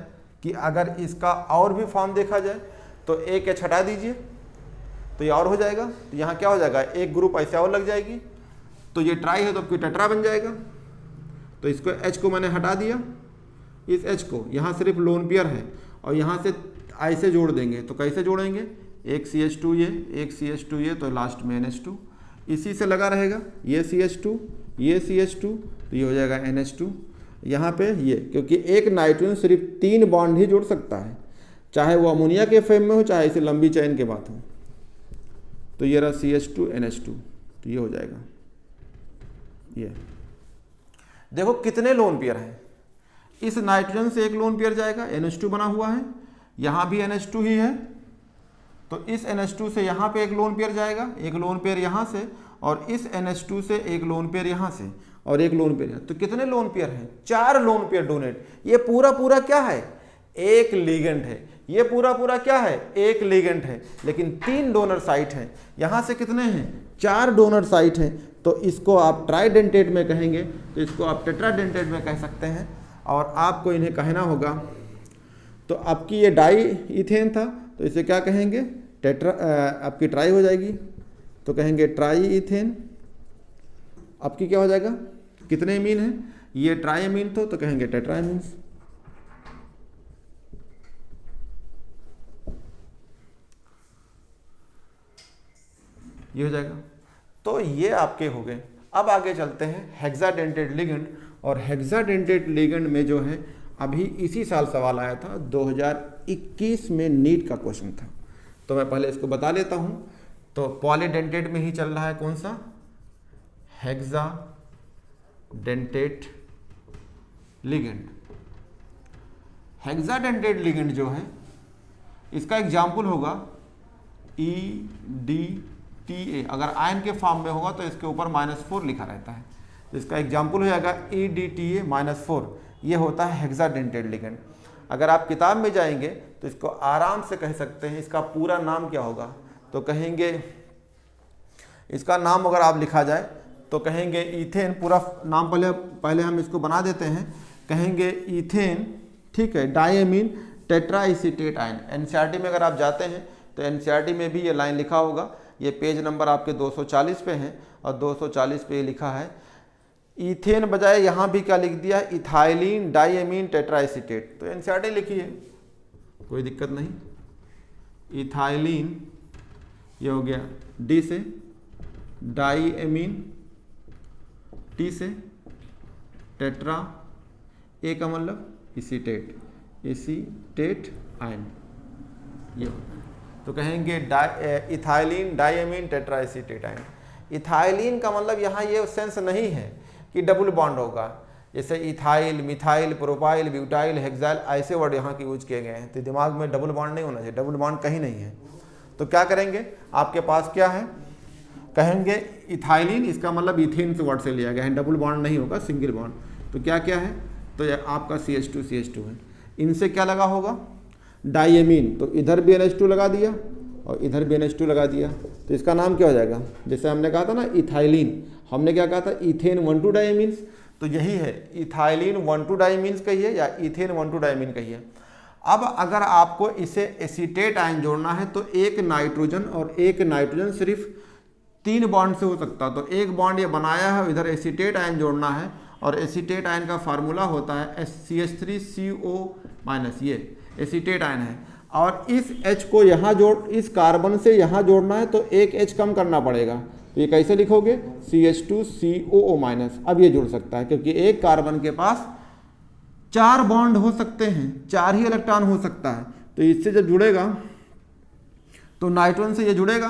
Speaker 1: कि अगर इसका और भी फॉर्म देखा जाए तो एक एच हटा दीजिए तो ये और हो जाएगा। तो यहाँ क्या हो जाएगा, एक ग्रुप ऐसे और लग जाएगी, तो ये ट्राई है तो आपकी टेट्रा बन जाएगा। तो इसको एच को मैंने हटा दिया, इस एच को, यहाँ सिर्फ लोन पेयर है और यहाँ से ऐसे जोड़ देंगे। तो कैसे जोड़ेंगे, एक CH2 ये, एक CH2 ये, तो लास्ट में NH2 इसी से लगा रहेगा। ये CH2 ये CH2, तो ये हो जाएगा NH2। यहाँ पे ये, क्योंकि एक नाइट्रोजन सिर्फ 3 बॉन्ड ही जोड़ सकता है, चाहे वो अमोनिया के फ्रेम में हो चाहे इसे लंबी चैन के बात हो। तो ये रहा CH2 NH2, तो ये हो जाएगा। ये देखो कितने लोन पेयर हैं, इस नाइट्रोजन से एक लोन पेयर जाएगा, NH2 बना हुआ है, यहाँ भी NH2 ही है, तो इस NH2 से यहाँ पे एक लोन पेयर जाएगा, एक लोन पेयर यहाँ से, और इस NH2 से एक लोन पेयर यहाँ से, और एक लोन पेयर। तो कितने लोन पेयर हैं, 4 लोन पेयर डोनेट। ये पूरा पूरा क्या है, एक लिगेंड है। ये पूरा पूरा क्या है, एक लिगेंड है, लेकिन 3 डोनर साइट हैं। यहाँ से कितने हैं, 4 डोनर साइट हैं। तो इसको आप ट्राइडेंटेट में कहेंगे, तो इसको आप टेट्राडेंटेट में कह सकते हैं। और आपको इन्हें कहना होगा, तो आपकी ये डाई इथेन था, तो इसे क्या कहेंगे, टेट्रा, आपकी ट्राई हो जाएगी, तो कहेंगे ट्राई इथेन। आपकी क्या हो जाएगा, कितने अमीन हैं, ये ट्राई अमीन तो कहेंगे टेट्रा अमीन्स। ये हो जाएगा। तो ये आपके हो गए। अब आगे चलते हैं हेक्साडेंटेट लिगेंड। और हेक्साडेंटेट लिगेंड में जो है अभी इसी साल सवाल आया था, 2021 में नीट का क्वेश्चन था। तो मैं पहले इसको बता लेता हूँ। तो पॉलीडेंटेट में ही चल रहा है कौन सा, हेक्साडेंटेट लिगेंड। हेक्साडेंटेट लिगेंड जो है इसका एग्जाम्पल होगा EDTA। अगर आयन के फॉर्म में होगा तो इसके ऊपर -4 लिखा रहता है, तो इसका एग्जाम्पल हो जाएगा EDTA -4। ये होता है हेक्साडेंटेट लिगेंड। अगर आप किताब में जाएंगे तो इसको आराम से कह सकते हैं, इसका पूरा नाम क्या होगा, तो कहेंगे, इसका नाम अगर आप लिखा जाए तो कहेंगे इथेन, पूरा नाम पहले हम इसको बना देते हैं, कहेंगे इथेन, ठीक है, डायमीन टेट्राइसिटेट आयन। NCERT में अगर आप जाते हैं तो NCERT में भी ये लाइन लिखा होगा, ये पेज नंबर आपके 240 पे है और 240 पे लिखा है इथेन बजाय यहाँ भी क्या लिख दिया, इथाइलिन डाइएमीन टेट्राएसीटेट। तो एनसीईआरटी लिखी है, कोई दिक्कत नहीं। इथाइलिन ये हो गया डी से, डाइएमीन टी से, टेट्रा ए का मतलब एसीटेट, एसीटेट आयन ये होगा। तो कहेंगे इथाइलिन डाइएमीन टेट्राएसीटेट आयन। इथाइलिन का मतलब यहाँ ये सेंस नहीं है कि डबल बॉन्ड होगा, जैसे ethyl, methyl, propyl, butyl, hexyl ऐसे वर्ड यहाँ के यूज किए गए हैं। तो दिमाग में डबल बॉन्ड नहीं होना चाहिए, डबल बॉन्ड कहीं नहीं है। तो क्या करेंगे, आपके पास क्या है, कहेंगे इथाइलिन, इसका मतलब इथेन से वर्ड से लिया गया है, डबल बॉन्ड नहीं होगा, सिंगल बॉन्ड। तो क्या क्या है, तो ये आपका CH2 है। इनसे क्या लगा होगा, डाइएमीन, तो इधर भी NH2 लगा दिया और इधर भी NH2 लगा दिया। तो इसका नाम क्या हो जाएगा, जैसे हमने कहा था ना इथाइलिन, हमने क्या कहा था, इथेन 1,2 डाइमीन्स। तो यही है, इथाइलिन 1,2 डाइमीन्स कहिए या इथेन 1,2 डाइमीन कहिए। अब अगर आपको इसे एसीटेट आयन जोड़ना है तो एक नाइट्रोजन और एक नाइट्रोजन सिर्फ 3 बॉन्ड से हो सकता। तो एक बॉन्ड ये बनाया है, इधर एसीटेट आयन जोड़ना है और एसीटेट आयन का फार्मूला होता है CH3CO-, ये एसीटेट आयन है। और इस H को यहाँ इस कार्बन से यहाँ जोड़ना है तो एक H कम करना पड़ेगा। तो ये कैसे लिखोगे, CH2COO-। अब ये जुड़ सकता है क्योंकि एक कार्बन के पास 4 बॉन्ड हो सकते हैं, 4 ही इलेक्ट्रॉन हो सकता है। तो इससे जब जुड़ेगा तो नाइट्रोजन से ये जुड़ेगा,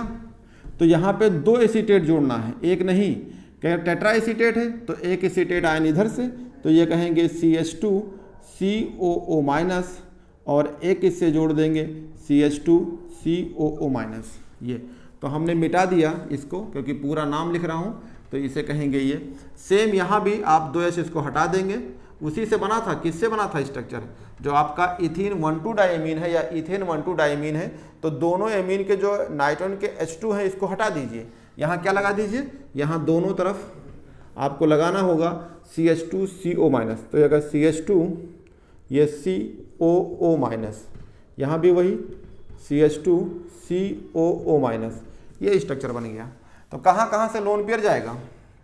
Speaker 1: तो यहाँ पे 2 एसीटेट जोड़ना है, एक नहीं। क्या टेट्रा एसीटेट है तो एक एसीटेट आयन इधर से, तो ये कहेंगे CH2COO- और एक इससे जोड़ देंगे CH2COO-। ये तो हमने मिटा दिया इसको क्योंकि पूरा नाम लिख रहा हूँ, तो इसे कहेंगे ये। सेम यहाँ भी आप 2H इसको हटा देंगे, उसी से बना था, किससे बना था स्ट्रक्चर, जो आपका इथीन 1,2 डाइमीन है या इथेन 1,2 डाइमीन है। तो दोनों एमीन के जो नाइट्रोजन के H2 है इसको हटा दीजिए, यहाँ क्या लगा दीजिए, यहाँ दोनों तरफ आपको लगाना होगा CH2CO-। तो ये अगर CH2 ये COO-, यहाँ भी वही CH2COO-, ये स्ट्रक्चर बन गया। तो कहाँ कहाँ से लोन पेयर जाएगा,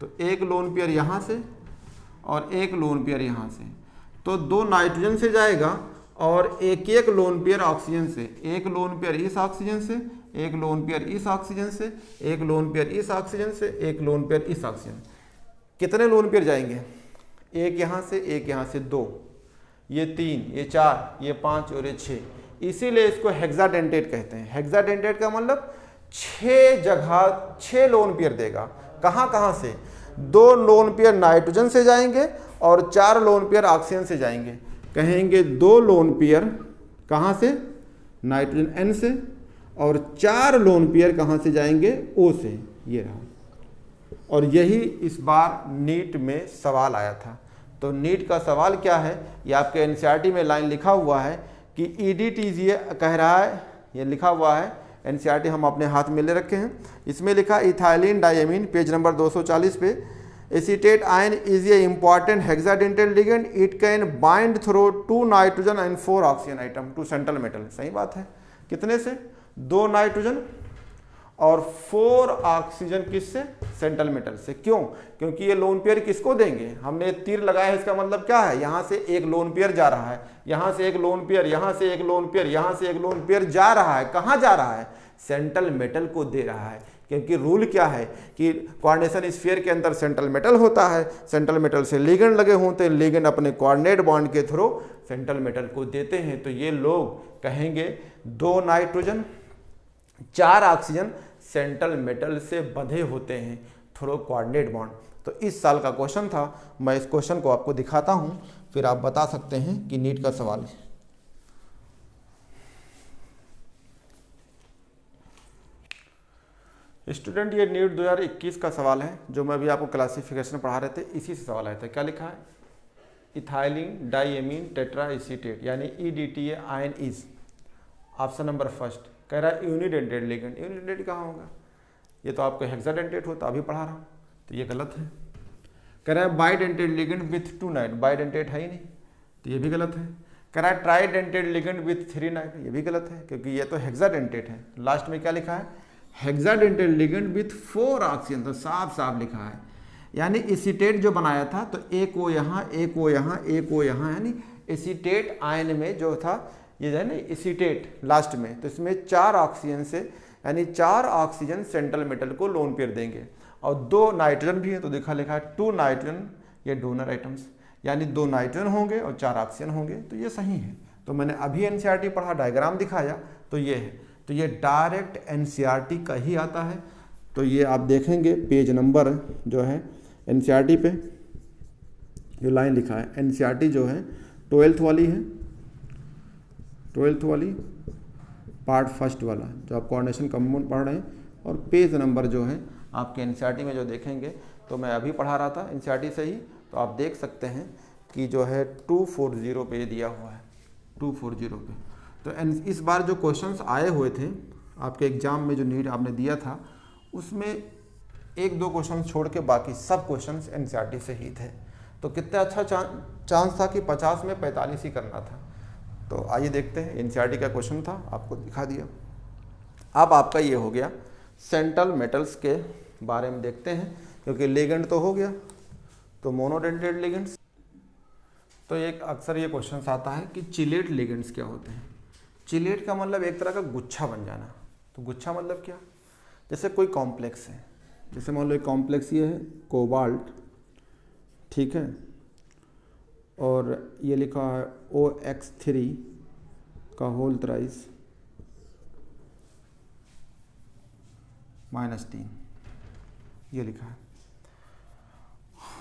Speaker 1: तो एक लोन पेयर यहाँ से और एक लोन पेयर यहाँ से। तो 2 नाइट्रोजन से जाएगा और एक एक लोन पेयर ऑक्सीजन से, एक लोन पेयर इस ऑक्सीजन से, एक लोन पेयर इस ऑक्सीजन से, एक लोन पेयर इस ऑक्सीजन से, एक लोन पेयर इस ऑक्सीजन। कितने लोन पेयर जाएंगे, एक यहाँ से, एक यहाँ से, 2, ये 3, ये 4, ये 5 और ये 6। इसीलिए इसको हेक्साडेंटेट कहते हैं। हेक्साडेंटेट का मतलब 6 जगह 6 लोन पेयर देगा। कहाँ कहाँ से, 2 लोन पेयर नाइट्रोजन से जाएंगे और 4 लोन पेयर ऑक्सीजन से जाएंगे। कहेंगे 2 लोन पेयर कहाँ से, नाइट्रोजन N से, और 4 लोन पेयर कहाँ से जाएंगे, O से। ये रहा, और यही इस बार नीट में सवाल आया था। तो नीट का सवाल क्या है, ये आपके एनसीईआरटी में लाइन लिखा हुआ है कि EDTGA कह रहा है, ये लिखा हुआ है, एनसीईआरटी हम अपने हाथ में ले रखे हैं। इसमें लिखा इथाइलिन डाइएमीन, पेज नंबर 240 पे, acetate ion is a important hexadentate ligand, it can bind through 2 nitrogen and 4 oxygen atom to central metal. सही बात है, कितने से, 2 नाइट्रोजन और 4 ऑक्सीजन, किससे, सेंट्रल मेटल से। क्यों, क्योंकि ये लोन पेयर किसको देंगे, हमने तीर लगाया है, इसका मतलब क्या है, यहाँ से एक लोन पेयर जा रहा है, यहाँ से एक लोन पेयर, यहाँ से एक लोन पेयर, यहाँ से एक लोन पेयर जा रहा है। कहाँ जा रहा है, सेंट्रल मेटल को दे रहा है। क्योंकि रूल क्या है कि कोऑर्डिनेशन स्फीयर के अंदर सेंट्रल मेटल होता है, सेंट्रल मेटल से लिगेंड लगे होते हैं, लिगेंड अपने कोऑर्डिनेट बॉन्ड के थ्रू सेंट्रल मेटल को देते हैं। तो ये लोग कहेंगे 2 नाइट्रोजन 4 ऑक्सीजन सेंट्रल मेटल से बंधे होते हैं थ्रू कोऑर्डिनेट बॉन्ड। तो इस साल का क्वेश्चन था, मैं इस क्वेश्चन को आपको दिखाता हूँ, फिर आप बता सकते हैं कि नीट का सवाल है। स्टूडेंट, ये नीट 2021 का सवाल है, जो मैं अभी आपको क्लासिफिकेशन पढ़ा रहे थे, इसी से सवाल आया था। क्या लिखा है, इथाइलिन डाइएमीन टेट्रा एसीटेट यानी EDTA ion is, option number first, कह रहा है यूनिडेंटेट लिगेंड। यूनिडेंटेट कहाँ होगा, ये तो आपको हेक्साडेंटेट होता, अभी पढ़ा रहा हूँ, तो ये गलत है। कह रहा है bidentate ligand with 2 night, bidentate है ही नहीं, तो ये भी गलत है। कह रहा है ट्राइडेंटेट लिगेंड विथ 3 नाइट, ये भी गलत है क्योंकि ये तो हेक्साडेंटेट है। लास्ट में क्या लिखा है, हेक्साडेंटेट लिगेंड विथ 4 ऑक्सीजन, तो साफ साफ लिखा है। यानी एसीटेट जो बनाया था तो एक वो यहाँ, एक वो यहाँ, एक वो यहाँ, यानी एसीटेट आयन में जो था ये जो है ना एसीटेट लास्ट में, तो इसमें 4 ऑक्सीजन से, यानी 4 ऑक्सीजन सेंट्रल मेटल को लोन पेयर देंगे। और 2 नाइट्रोजन भी है, तो देखा लिखा है 2 नाइट्रोजन, ये डोनर आइटम्स, यानी 2 नाइट्रोजन होंगे और 4 ऑक्सीजन होंगे, तो ये सही है। तो मैंने अभी एनसीईआरटी पढ़ा, डायग्राम दिखाया, तो ये है, तो ये डायरेक्ट एनसीईआरटी का ही आता है। तो ये आप देखेंगे पेज नंबर जो है एनसीईआरटी पे जो लाइन लिखा है, एनसीईआरटी जो है 12th वाली है, 12th वाली पार्ट फर्स्ट वाला जो आप कोऑर्डिनेशन कंपाउंड पढ़ रहे हैं, और पेज नंबर जो है आपके एनसीईआरटी में जो देखेंगे, तो मैं अभी पढ़ा रहा था एनसीईआरटी से ही, तो आप देख सकते हैं कि जो है 240 पे दिया हुआ है, 240 पे। तो इस बार जो क्वेश्चंस आए हुए थे आपके एग्जाम में, जो नीट आपने दिया था, उसमें 1-2 क्वेश्चन छोड़ के बाकी सब क्वेश्चंस एनसीईआरटी से ही थे। तो कितना अच्छा चांस था कि 50 में 45 ही करना था। तो आइए देखते हैं, एनसीईआरटी का क्वेश्चन था, आपको दिखा दिया। अब आपका ये हो गया सेंट्रल मेटल्स के बारे में देखते हैं, क्योंकि लिगेंड तो हो गया, तो मोनोडेंटेड लिगेंड्स। तो एक अक्सर ये क्वेश्चन आता है कि चिलेट लिगेंड्स क्या होते हैं। चिलेट का मतलब एक तरह का गुच्छा बन जाना। तो गुच्छा मतलब क्या, जैसे कोई कॉम्प्लेक्स है, जैसे मान लो एक कॉम्प्लेक्स ये है कोबाल्ट, ठीक है, और ये लिखा है OX3 का होल थ्राइस -3, ये लिखा है,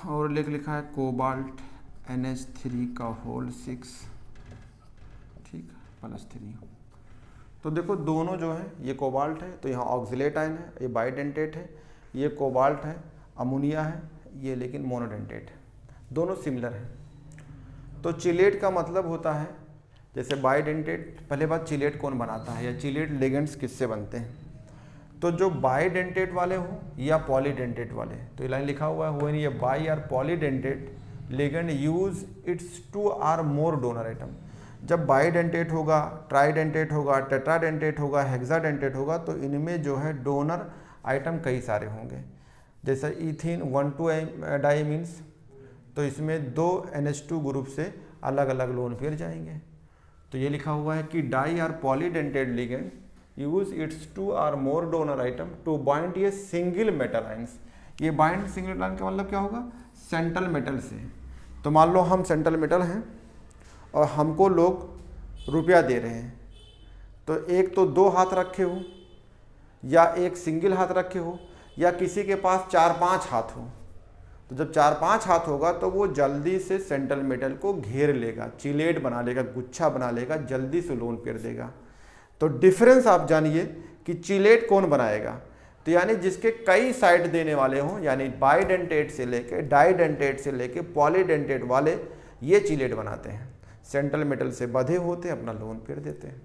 Speaker 1: और लिखा है कोबाल्ट NH3 का होल 6, ठीक है, +3। तो देखो दोनों जो है, ये कोबाल्ट है तो यहाँ ऑक्सिलेट आयन है, ये बाइडेंटेट है, ये कोबाल्ट है, अमोनिया है, ये लेकिन मोनोडेंटेट है, दोनों सिमिलर हैं। तो चिलेट का मतलब होता है, जैसे बाइडेंटेट, पहले बात चिलेट कौन बनाता है, या चिलेट लिगेंड्स किससे बनते हैं। तो जो बाइडेंटेट वाले हो या पॉलीडेंटेट वाले, तो ये लाइन लिखा हुआ है, वो नहीं, ये bi or polydentate ligand use its 2 or more donor atom. जब बाइडेंटेट होगा, ट्राइडेंटेट होगा, टेट्राडेंटेट होगा, हेक्साडेंटेट होगा, तो इनमें जो है डोनर आइटम कई सारे होंगे। जैसे इथीन 1,2 डाइमीन्स, तो इसमें 2 NH2 ग्रुप से अलग अलग लोन पेयर जाएंगे। तो ये लिखा हुआ है कि di or polydentate ligand use its 2 or more donor atom to bind ये सिंगल मेटल आइंस। ये बाइंड सिंगल मेटल आयन का मतलब क्या होगा, सेंट्रल मेटल से। तो मान लो हम सेंट्रल मेटल हैं और हमको लोग रुपया दे रहे हैं, तो एक तो 2 हाथ रखे हो, या एक सिंगल हाथ रखे हो, या किसी के पास 4-5 हाथ हो। तो जब 4-5 हाथ होगा तो वो जल्दी से सेंट्रल मेटल को घेर लेगा, चिलेट बना लेगा, गुच्छा बना लेगा, जल्दी से लोन पेयर देगा। तो डिफरेंस आप जानिए कि चिलेट कौन बनाएगा, तो यानी जिसके कई साइड देने वाले हों, यानी बाइडेंटेट से लेके, डाइडेंटेट से लेके, पॉलीडेंटेट वाले, ये चिलेट बनाते हैं, सेंट्रल मेटल से बंधे होते हैं, अपना लोन पेयर देते हैं।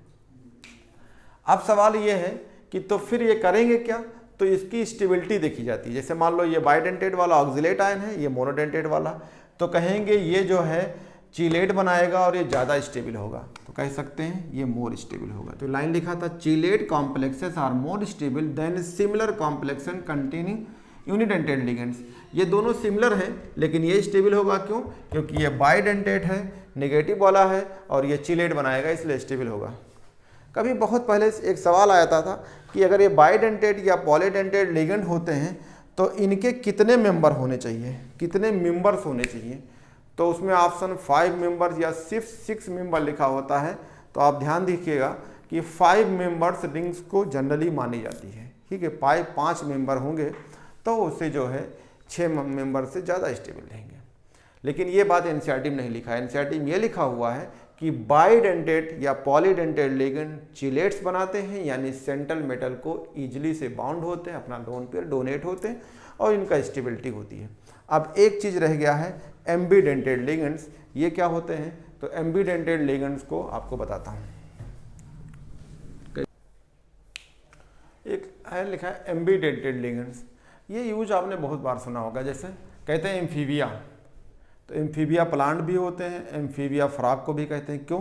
Speaker 1: अब सवाल ये है कि तो फिर ये करेंगे क्या, तो इसकी स्टेबिलिटी देखी जाती है। जैसे मान लो ये बाइडेंटेट वाला ऑक्सिलेट आयन है, ये मोनोडेंटेट वाला, तो कहेंगे ये जो है चिलेट बनाएगा और ये ज़्यादा स्टेबल होगा, तो कह सकते हैं ये मोर स्टेबल होगा। तो लाइन लिखा था chelate complexes are more stable than similar complexes containing unidentate ligands. ये दोनों सिमिलर हैं, लेकिन ये स्टेबल होगा क्यों, क्योंकि ये बाइडेंटेट है, नेगेटिव वाला है, और ये चिलेट बनाएगा, इसलिए स्टेबल होगा। कभी बहुत पहले एक सवाल आया था कि अगर ये बाइडेंटेट या पॉलीडेंटेट लिगेंड होते हैं तो इनके कितने मेंबर होने चाहिए, कितने मेंबर्स होने चाहिए। तो उसमें ऑप्शन 5 मेंबर्स या सिर्फ 6 मेंबर लिखा होता है। तो आप ध्यान दीजिएगा कि 5 मेंबर्स रिंग्स को जनरली मानी जाती है, ठीक है। 5 मेंबर होंगे तो उससे जो है 6 मेंबर से ज़्यादा स्टेबल रहेंगे। लेकिन ये बात एनसीईआरटी में नहीं लिखा है। एनसीईआरटी में ये लिखा हुआ है कि बाइडेंटेट या पॉलीडेंटेट लिगेंड चिलेट्स बनाते हैं, यानी सेंट्रल मेटल को ईजिली से बाउंड होते हैं, अपना लोन पेयर डोनेट होते हैं, और इनका स्टेबिलिटी होती है। अब एक चीज़ रह गया है एम्बीडेंटेड लिगेंड्स। ये क्या होते हैं, तो एम्बीडेंटेड लिगेंड्स को आपको बताता हूँ। एक है लिखा है एम्बीडेंटेड लिगेंड्स। ये यूज आपने बहुत बार सुना होगा, जैसे कहते हैं एम्फीबिया, तो एम्फीबिया प्लांट भी होते हैं, एम्फीबिया फ्रॉग को भी कहते हैं। क्यों,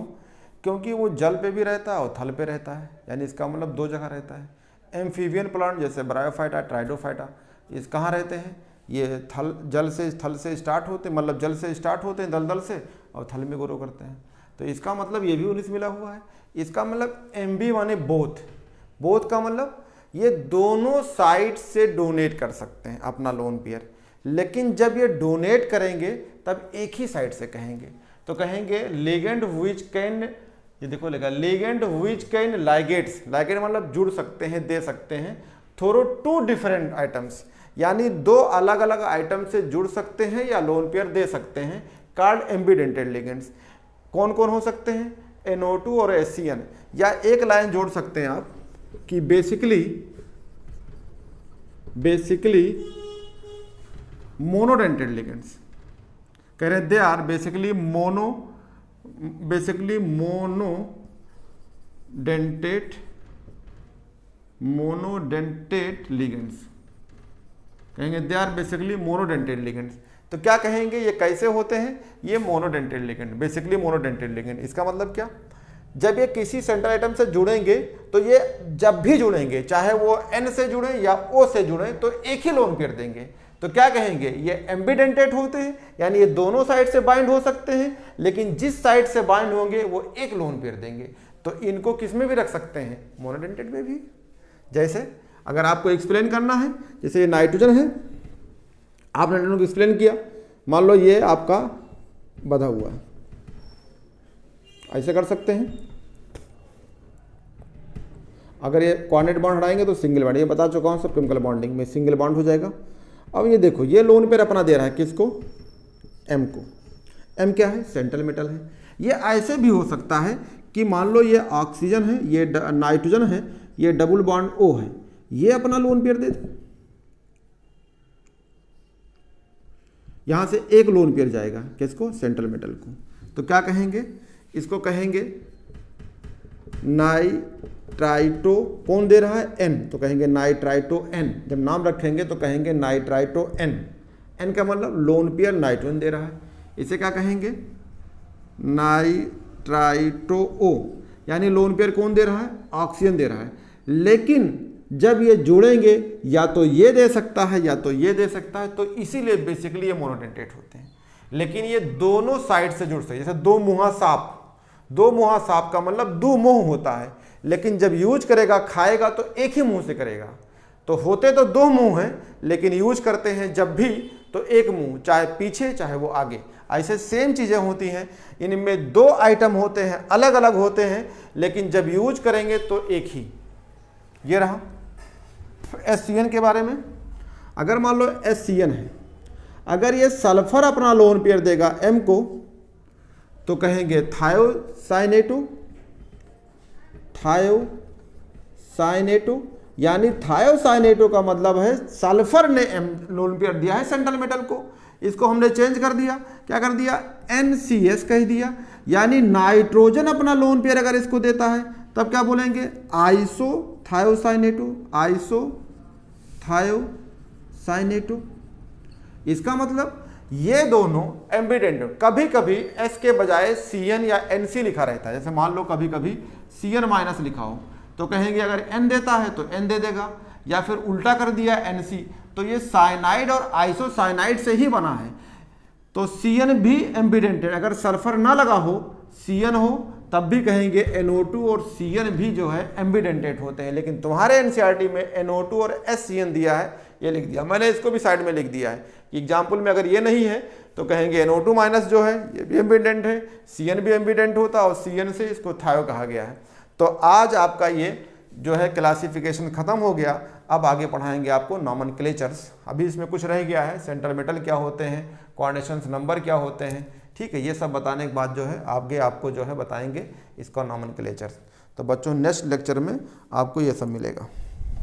Speaker 1: क्योंकि वो जल पे भी रहता है और थल पे रहता है, यानी इसका मतलब 2 जगह रहता है। एम्फीबियन प्लांट जैसे ब्रायोफाइटा, ट्राइडोफाइटा, ये कहाँ रहते हैं? ये थल से स्टार्ट होते, मतलब जल से स्टार्ट होते हैं, दलदल से, और थल में ग्रो करते हैं। तो इसका मतलब ये भी 19 मिला हुआ है। इसका मतलब MB माने बोथ का मतलब ये दोनों साइड से डोनेट कर सकते हैं अपना लोन पेयर, लेकिन जब ये डोनेट करेंगे तब एक ही साइड से कहेंगे। तो कहेंगे लिगेंड व्हिच कैन, ये देखो लगा लिगेंड व्हिच कैन लाइगेट्स, लाइगेट मतलब जुड़ सकते हैं, दे सकते हैं, थ्रू 2 डिफरेंट आइटम्स, यानी 2 अलग अलग आइटम से जुड़ सकते हैं या लोन पेयर दे सकते हैं, कॉल्ड एम्बीडेंटेड लिगेंड्स। कौन कौन हो सकते हैं? NO2 और HCN। या एक लाइन जोड़ सकते हैं आप कि बेसिकली मोनोडेंटेड लिगेंड्स, कह रहे they are basically monodentate ligands, कहेंगे they are basically monodentate ligands. तो क्या कहेंगे, ये कैसे होते हैं? ये monodentate ligand, basically monodentate ligand. इसका मतलब क्या? जब ये किसी सेंट्रल आइटम से जुड़ेंगे तो ये जब भी जुड़ेंगे, चाहे वो N से जुड़े या O से जुड़े, तो एक ही लोन पेयर देंगे। तो क्या कहेंगे? ये एम्बीडेंटेड होते हैं, यानी ये दोनों साइड से बाइंड हो सकते हैं, लेकिन जिस साइड से बाइंड होंगे वो एक लोन पेयर देंगे। तो इनको किस में भी रख सकते हैं? मोनोडेंटेड में भी। जैसे अगर आपको एक्सप्लेन करना है, जैसे ये नाइट्रोजन है, आपने नाइट्रोजन को एक्सप्लेन किया, मान लो ये आपका बंधा हुआ है, ऐसे कर सकते हैं। अगर ये कोऑर्डिनेट बॉन्ड हटाएंगे तो सिंगल बॉन्ड, ये बता चुका हूँ सब केमिकल बॉन्डिंग में सिंगल बॉन्ड हो जाएगा। अब ये देखो, ये लोन पेयर अपना दे रहा है किसको? M को। M क्या है? सेंट्रल मेटल है। ये ऐसे भी हो सकता है कि मान लो ये ऑक्सीजन है, ये नाइट्रोजन है, ये डबल बॉन्ड O है, ये अपना लोन पेयर दे दे, यहां से एक लोन पेयर जाएगा किसको? सेंट्रल मेटल को। तो क्या कहेंगे? इसको कहेंगे नाइट्राइटो, कौन दे रहा है? N, तो कहेंगे नाइट्राइटो N। जब नाम रखेंगे तो कहेंगे नाइट्राइटो N। N का मतलब लोन पेयर नाइट्रोजन दे रहा है, इसे क्या कहेंगे? नाइट्राइटो O, यानी लोन पेयर कौन दे रहा है? ऑक्सीजन दे रहा है। लेकिन जब ये जुड़ेंगे या तो ये दे सकता है या तो ये दे सकता है, तो इसीलिए बेसिकली ये मोनोडेंटेट होते हैं। लेकिन ये दोनों साइड से जुड़ सकते हैं। जैसे दो मुहा सांप का मतलब दो मुंह होता है, लेकिन जब यूज करेगा, खाएगा तो एक ही मुंह से करेगा। तो होते तो 2 मुंह हैं, लेकिन यूज करते हैं जब भी तो एक मुंह, चाहे पीछे चाहे वो आगे। ऐसे सेम चीजें होती हैं, इनमें 2 आइटम होते हैं, अलग अलग होते हैं, लेकिन जब यूज करेंगे तो एक ही। ये रहा HCN के बारे में। अगर मान लो HCN है, अगर ये सल्फर अपना लोन पेयर देगा M को, तो कहेंगे थायोसाइनेटो, यानी थायोसाइनेटो का मतलब है सल्फर ने लोन पेयर दिया है सेंट्रल मेटल को। इसको हमने चेंज कर दिया, क्या कर दिया? NCS कह दिया। यानी नाइट्रोजन अपना लोन पेयर अगर इसको देता है तब क्या बोलेंगे? आइसोथायोसाइनेटो। इसका मतलब ये दोनों एम्बिडेंट। कभी कभी S के बजाय CN या NC लिखा रहता है। जैसे मान लो कभी कभी CN माइनस लिखा हो, तो कहेंगे अगर N देता है तो N दे देगा, या फिर उल्टा कर दिया NC, तो ये साइनाइड और आइसोसाइनाइड से ही बना है। तो CN भी एम्बिडेंटेड, अगर सल्फर ना लगा हो, CN हो, तब भी कहेंगे NO2 और CN भी जो है एम्बिडेंटेड होते हैं। लेकिन तुम्हारे NCERT में NO2 और SCN दिया है, ये लिख दिया। मैंने इसको भी साइड में लिख दिया है कि एग्जाम्पल में अगर ये नहीं है तो कहेंगे NO2 माइनस जो है ये भी एम्बिडेंट है, CN भी एम्बिडेंट होता है, और CN से इसको थायो कहा गया है। तो आज आपका ये जो है क्लासिफिकेशन खत्म हो गया। अब आगे पढ़ाएंगे आपको नॉमेनक्लेचर्स। अभी इसमें कुछ रह गया है, सेंट्रल मेटल क्या होते हैं, कोऑर्डिनेशंस नंबर क्या होते हैं, ठीक है। ये सब बताने के बाद जो है आगे आपको जो है बताएंगे इसका नॉमेनक्लेचर्स। तो बच्चों नेक्स्ट लेक्चर में आपको ये सब मिलेगा।